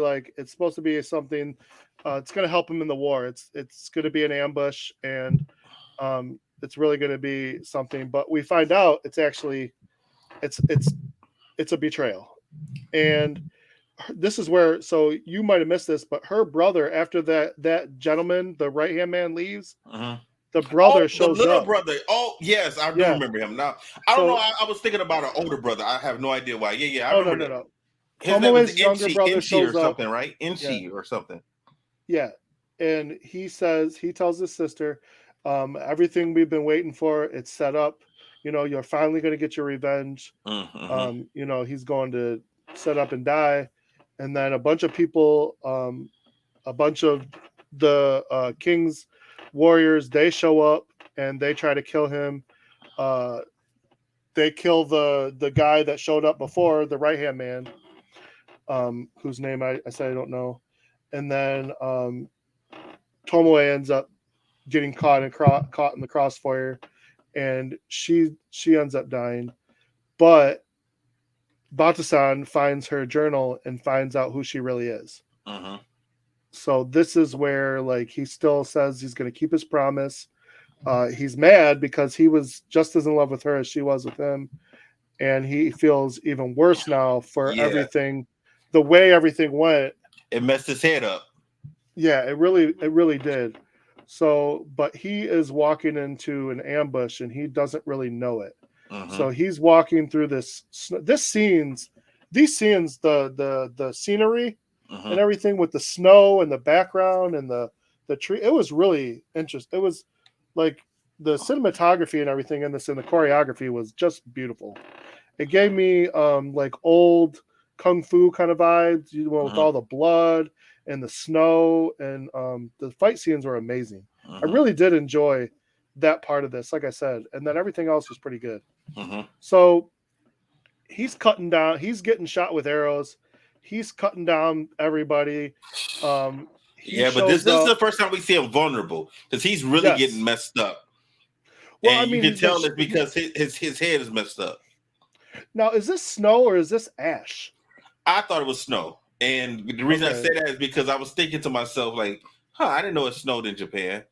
something. It's going to help him in the war. It's going to be an ambush, and it's really going to be something. But we find out it's actually it's a betrayal, and this is where. So you might have missed this, but her brother, after that gentleman, the right hand man, leaves. The brother shows the little up. brother. Oh, yes, I do remember him. Now, I don't know. I was thinking about an older brother. I have no idea why. Yeah, I remember. No. His name was younger brother shows or something, right? Inchi or something. Yeah, and he tells his sister, everything we've been waiting for, it's set up. You're finally going to get your revenge. He's going to set up and die. And then a bunch of people, a bunch of the king's warriors, they show up and they try to kill him. They kill the guy that showed up before, the right-hand man, whose name I said I don't know. And then Tomoe ends up getting caught in the crossfire, and she ends up dying. But Bata-san finds her journal and finds out who she really is. So this is where, like, he still says he's going to keep his promise. He's mad because he was just as in love with her as she was with him, and he feels even worse now for everything, the way everything went. It messed his head up. Yeah, it really did. So, but he is walking into an ambush and he doesn't really know it. So he's walking through these scenes, the scenery and everything with the snow and the background and the tree. It was really interesting. It was like the cinematography and everything in this, and the choreography was just beautiful. It gave me like old kung fu kind of vibes, with all the blood and the snow, and the fight scenes were amazing. I really did enjoy that part of this, like I said, and then everything else was pretty good. Mm-hmm. So he's cutting down. He's getting shot with arrows. He's cutting down everybody. He Yeah, but this shows is up. the first time we see him vulnerable because he's really Yes. getting messed up. Well, And I mean, you can he's been tell it's because his head is messed up. Now, is this snow or is this ash? I thought it was snow. And the reason I Okay. say that is because I was thinking to myself, like, I didn't know it snowed in Japan.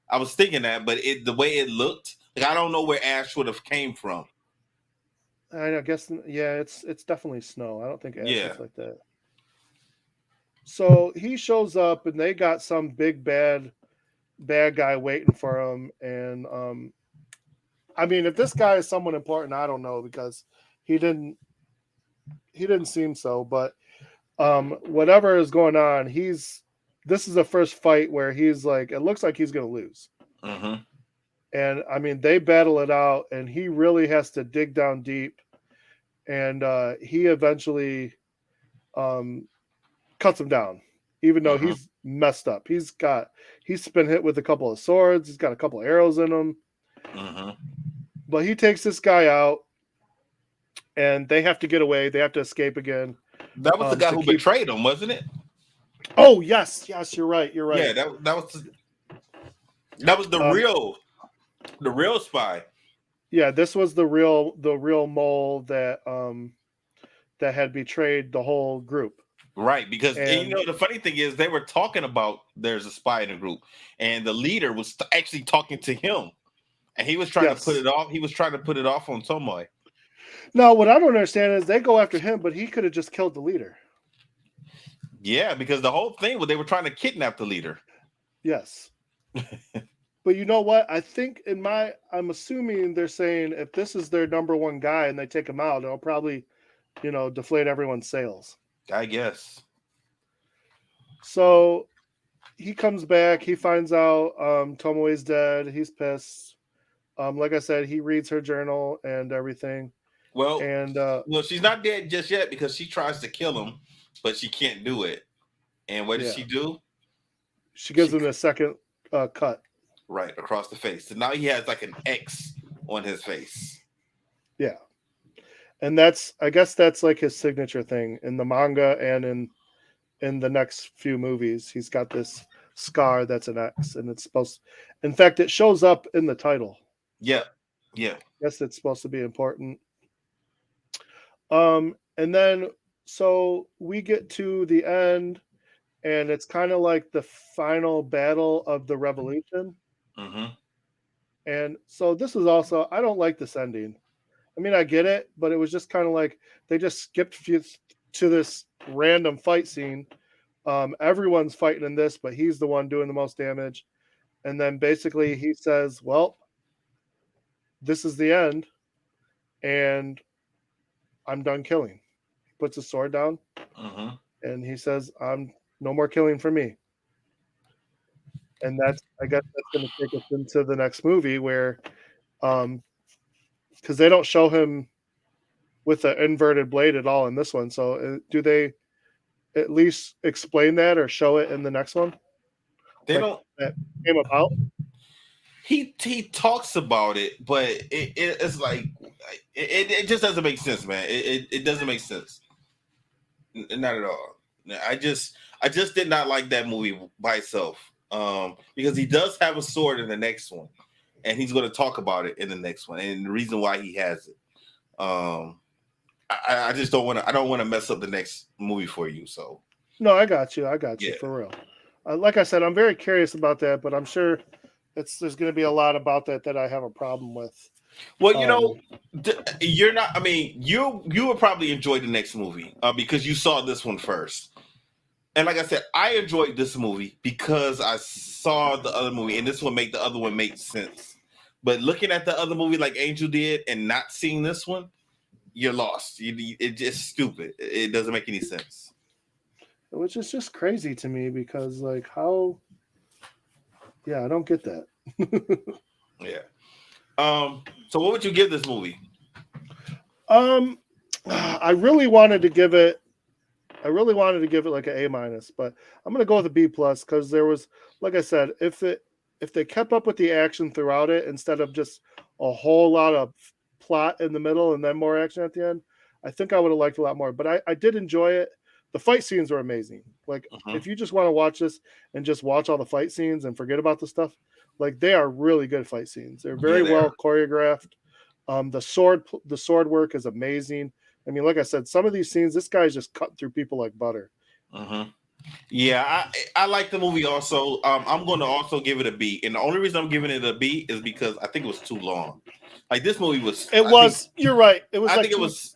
I was thinking that, but the way it looked, like I don't know where ash would have came from. I guess, yeah, it's definitely snow. I don't think ash Yeah. looks like that. So he shows up, and they got some big bad guy waiting for him. And I mean, if this guy is someone important, I don't know, because he didn't seem so. But whatever is going on, this is the first fight where he's like, it looks like he's going to lose. Mm-hmm. And I mean, they battle it out, and he really has to dig down deep. And he eventually cuts him down, even though he's messed up. He's been hit with a couple of swords. He's got a couple of arrows in him. Mm-hmm. But he takes this guy out, and they have to get away. They have to escape again. That was the guy who betrayed him, wasn't it? Oh, yes, you're right. Yeah, that was the real spy. Yeah, this was the real mole that had betrayed the whole group. Right, because the funny thing is they were talking about there's a spy in the group, and the leader was actually talking to him, and he was trying to put it off. He was trying to put it off on Tomoe. Now, what I don't understand is they go after him, but he could have just killed the leader. Yeah, because the whole thing was they were trying to kidnap the leader. Yes. But you know what? I think I'm assuming they're saying if this is their number one guy and they take him out, it'll probably, deflate everyone's sales. I guess. So he comes back. He finds out Tomoe's dead. He's pissed. Like I said, he reads her journal and everything. Well, and she's not dead just yet because she tries to kill him, but she can't do it. And what does she do? She gives him a second cut. Right, across the face. So now he has like an X on his face. Yeah. And I guess that's like his signature thing in the manga and in the next few movies. He's got this scar that's an X, and it's in fact, it shows up in the title. Yeah. Yeah. Yes, it's supposed to be important. And then so we get to the end, and it's kind of like the final battle of the revolution. Mm-hmm. And so this is also, I don't like this ending. I mean, I get it, but it was just kind of like they just skipped to this random fight scene. Everyone's fighting in this, but he's the one doing the most damage. And then basically he says, well, this is the end, and I'm done killing. He puts his sword down, and he says, I'm no more killing for me. And I guess that's going to take us into the next movie where, because they don't show him with the inverted blade at all in this one. So do they at least explain that or show it in the next one? They don't. That came about. He talks about it, but it's like it just doesn't make sense, man. It doesn't make sense. Not at all. I just did not like that movie by itself. Because he does have a sword in the next one, and he's going to talk about it in the next one, and the reason why he has it. I just don't want to. I don't want to mess up the next movie for you. So no, I got you for real. Like I said, I'm very curious about that, but I'm sure there's going to be a lot about that I have a problem with. Well, you're not. I mean, you would probably enjoy the next movie because you saw this one first. And like I said, I enjoyed this movie because I saw the other movie, and this will make the other one make sense. But looking at the other movie like Angel did and not seeing this one, you're lost. It's just stupid. It doesn't make any sense. Which is just crazy to me because, like, how? Yeah, I don't get that. Yeah. So what would you give this movie? I really wanted to give it like an A-, but I'm gonna go with a B+ because there was, like I said, if it if they kept up with the action throughout it instead of just a whole lot of plot in the middle and then more action at the end, I think I would have liked a lot more. But I did enjoy it. The fight scenes were amazing. Like if you just want to watch this and just watch all the fight scenes and forget about the stuff, like they are really good fight scenes. They're very well choreographed. The sword work is amazing. I mean, like I said, some of these scenes, this guy's just cutting through people like butter. Yeah, I like the movie also. I'm going to also give it a B. And the only reason I'm giving it a B is because I think it was too long. Like this movie was. You're right. It was. I like think it was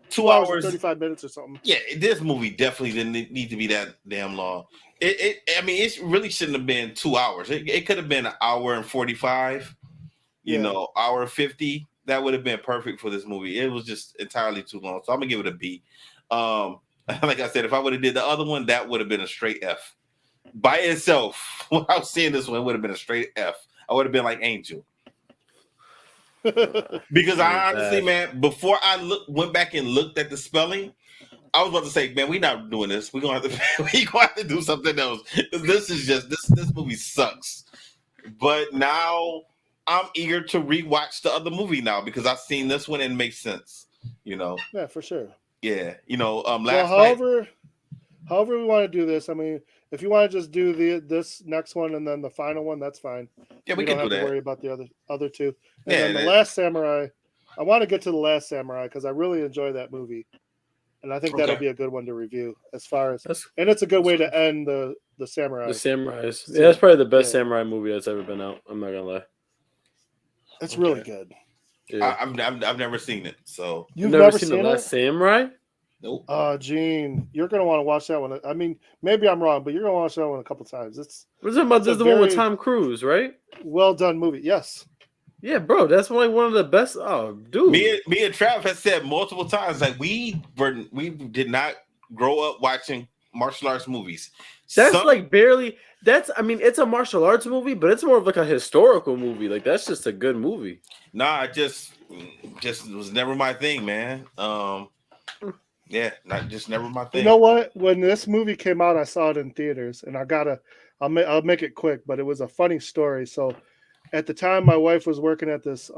2 hours and 35 minutes or something. Yeah, this movie definitely didn't need to be that damn long. I mean, it really shouldn't have been 2 hours. It could have been an hour and 45. Hour 50. That would have been perfect for this movie. It was just entirely too long. So I'm gonna give it a B. Like I said, if I would have did the other one, that would have been a straight F. By itself, when I was seeing this one, it would have been a straight F. I would have been like Angel. Because I honestly, man, before I went back and looked at the spelling, I was about to say, man, we're not doing this. We're gonna have to do something else. This is just this movie sucks. But now I'm eager to rewatch the other movie now because I've seen this one and it makes sense. Yeah, for sure. Yeah, however we want to do this. I mean, if you want to just do this next one and then the final one, that's fine. Yeah, we don't can have do to that. worry about the other two. And then the Last Samurai. I want to get to the Last Samurai because I really enjoy that movie, and I think that'll be a good one to review. As far as and it's a good way to end the samurai. The samurais. Yeah, that's probably the best samurai movie that's ever been out. I'm not gonna lie. It's really good. Yeah. I've never seen it, so you've never seen The Last Samurai? Nope. Gene, you're gonna want to watch that one. I mean, maybe I'm wrong, but you're gonna watch that one a couple times. This is the one with Tom Cruise, right? Well done movie. Yes. Yeah, bro, that's one of the best. Oh, dude. Me and Trav has said multiple times like we did not grow up watching martial arts movies. That's like barely. It's a martial arts movie, but it's more of like a historical movie. Like that's just a good movie. Nah, it just was never my thing, man. Yeah, never my thing. You know what? When this movie came out, I saw it in theaters, and I'll make it quick, but it was a funny story. So, at the time, my wife was working at this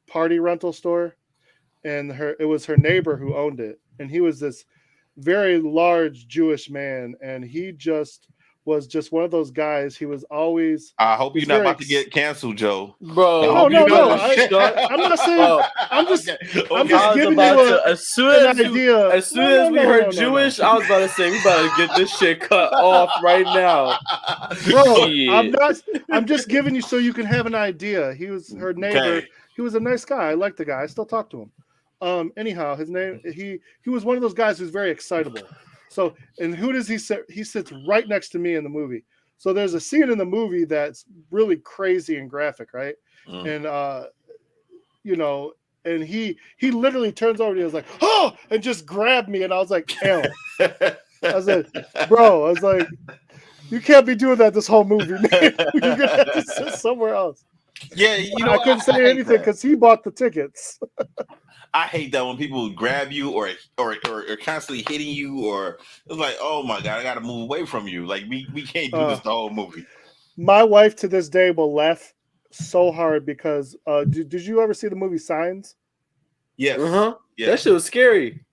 party rental store, and it was her neighbor who owned it, and he was this very large Jewish man, and he was just one of those guys. He was always. I hope you're not about to get canceled, Joe. Bro, no. I'm not saying. I'm just giving you as soon as we heard Jewish, no. I was about to say we about to get this shit cut off right now. Bro, I'm just giving you so you can have an idea. He was her neighbor. Okay. He was a nice guy. I like the guy. I still talk to him. Anyhow, his name he was one of those guys who's very excitable. So, and who does he sit? He sits right next to me in the movie. So there's a scene in the movie that's really crazy and graphic, right? And and he literally turns over to me and was like, "Oh!" and just grabbed me, and I was like, "Alan," I was like, "Bro," I was like, "You can't be doing that this whole movie, man. You're gonna have to sit somewhere else." Yeah, I couldn't say anything because he bought the tickets. I hate that when people grab you or constantly hitting you, or it's like, oh my god, I got to move away from you. Like we can't do this the whole movie. My wife to this day will laugh so hard because did you ever see the movie Signs? Yes. Yeah. That shit was scary.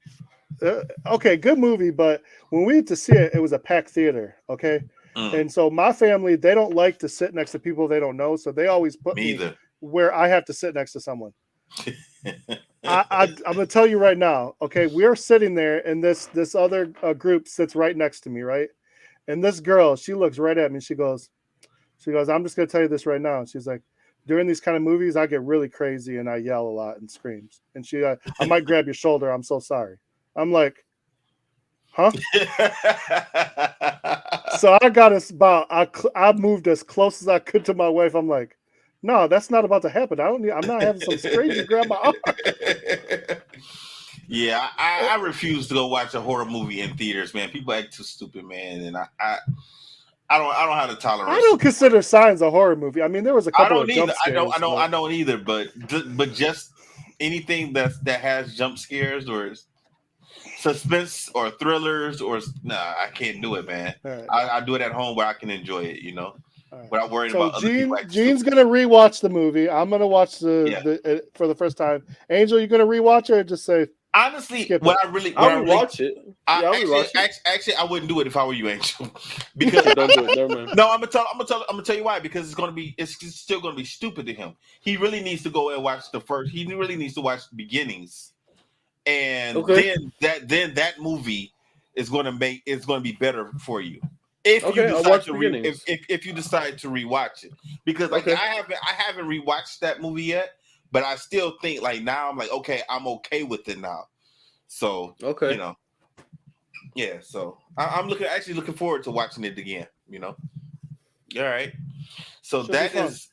Okay, good movie, but when we went to see it, it was a packed theater. Okay. And so my family, they don't like to sit next to people they don't know, so they always put me where I have to sit next to someone. I'm gonna tell you right now. Okay, we're sitting there, and this other group sits right next to me, right? And this girl, she looks right at me. She goes, "I'm just gonna tell you this right now." And she's like, "During these kind of movies, I get really crazy and I yell a lot and screams." And she, I might grab your shoulder. I'm so sorry. I'm like, huh? So I got us about. I moved as close as I could to my wife. I'm like, no, that's not about to happen. I'm not having some stranger grab my arm. Yeah, I refuse to go watch a horror movie in theaters, man. People act too stupid, man, and I don't have the tolerance. I don't consider Signs a horror movie. I mean, there was a couple of jump scares. I don't either, but just anything that has jump scares or suspense or thrillers or I can't do it, man. Right. I do it at home where I can enjoy it, All right. without worrying So about other people. Gene's gonna rewatch the movie. I'm gonna watch the for the first time. Angel, you gonna rewatch it or just say Honestly, skip what it? I really, I'll rewatch it. Yeah, I'll rewatch it. Actually, I wouldn't do it if I were you, Angel. Because Don't do it. Never mind. no, I'm gonna tell you why. Because it's still gonna be stupid to him. He really needs to go and watch the first. He really needs to watch the beginnings, and then that movie is gonna be better for you. If you decide to if you decide to rewatch it, because like I haven't rewatched that movie yet, but I still think like now I'm like okay, I'm okay with it now. So you know, yeah. So I'm actually looking forward to watching it again. You know, all right. So that's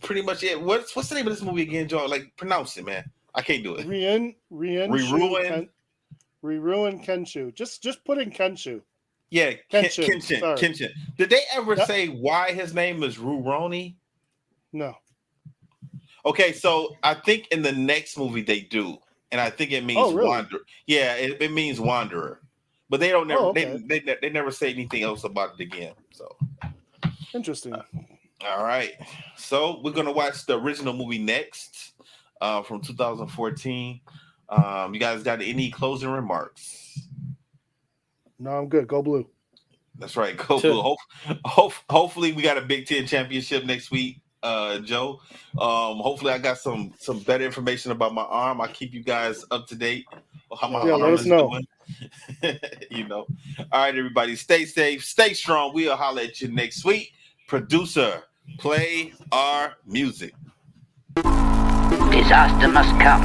pretty much it. What's the name of this movie again, Joe? Like pronounce it, man. I can't do it. Rurouni Kenshu. Just put in Kenshu. Yeah, Kenshin. Did they ever say why his name is Rurouni? No. Okay, so I think in the next movie they do, and I think it means wanderer. Yeah, it means wanderer, but they don't never they never say anything else about it again. So interesting. All right, so we're gonna watch the original movie next, from 2014. You guys got any closing remarks? No, I'm good. Go Blue. That's right. Go Blue. Hopefully we got a Big Ten championship next week, Joe. Hopefully I got some better information about my arm. I'll keep you guys up to date on how my arm is doing. You know. All right, everybody. Stay safe. Stay strong. We'll holler at you next week. Producer, play our music. Disaster must come.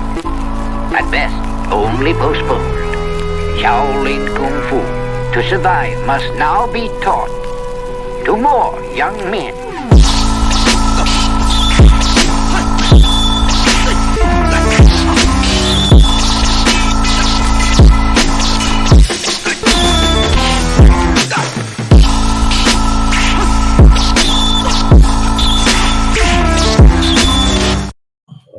At best, only postponed. Shaolin Kung Fu, to survive, must now be taught to more young men.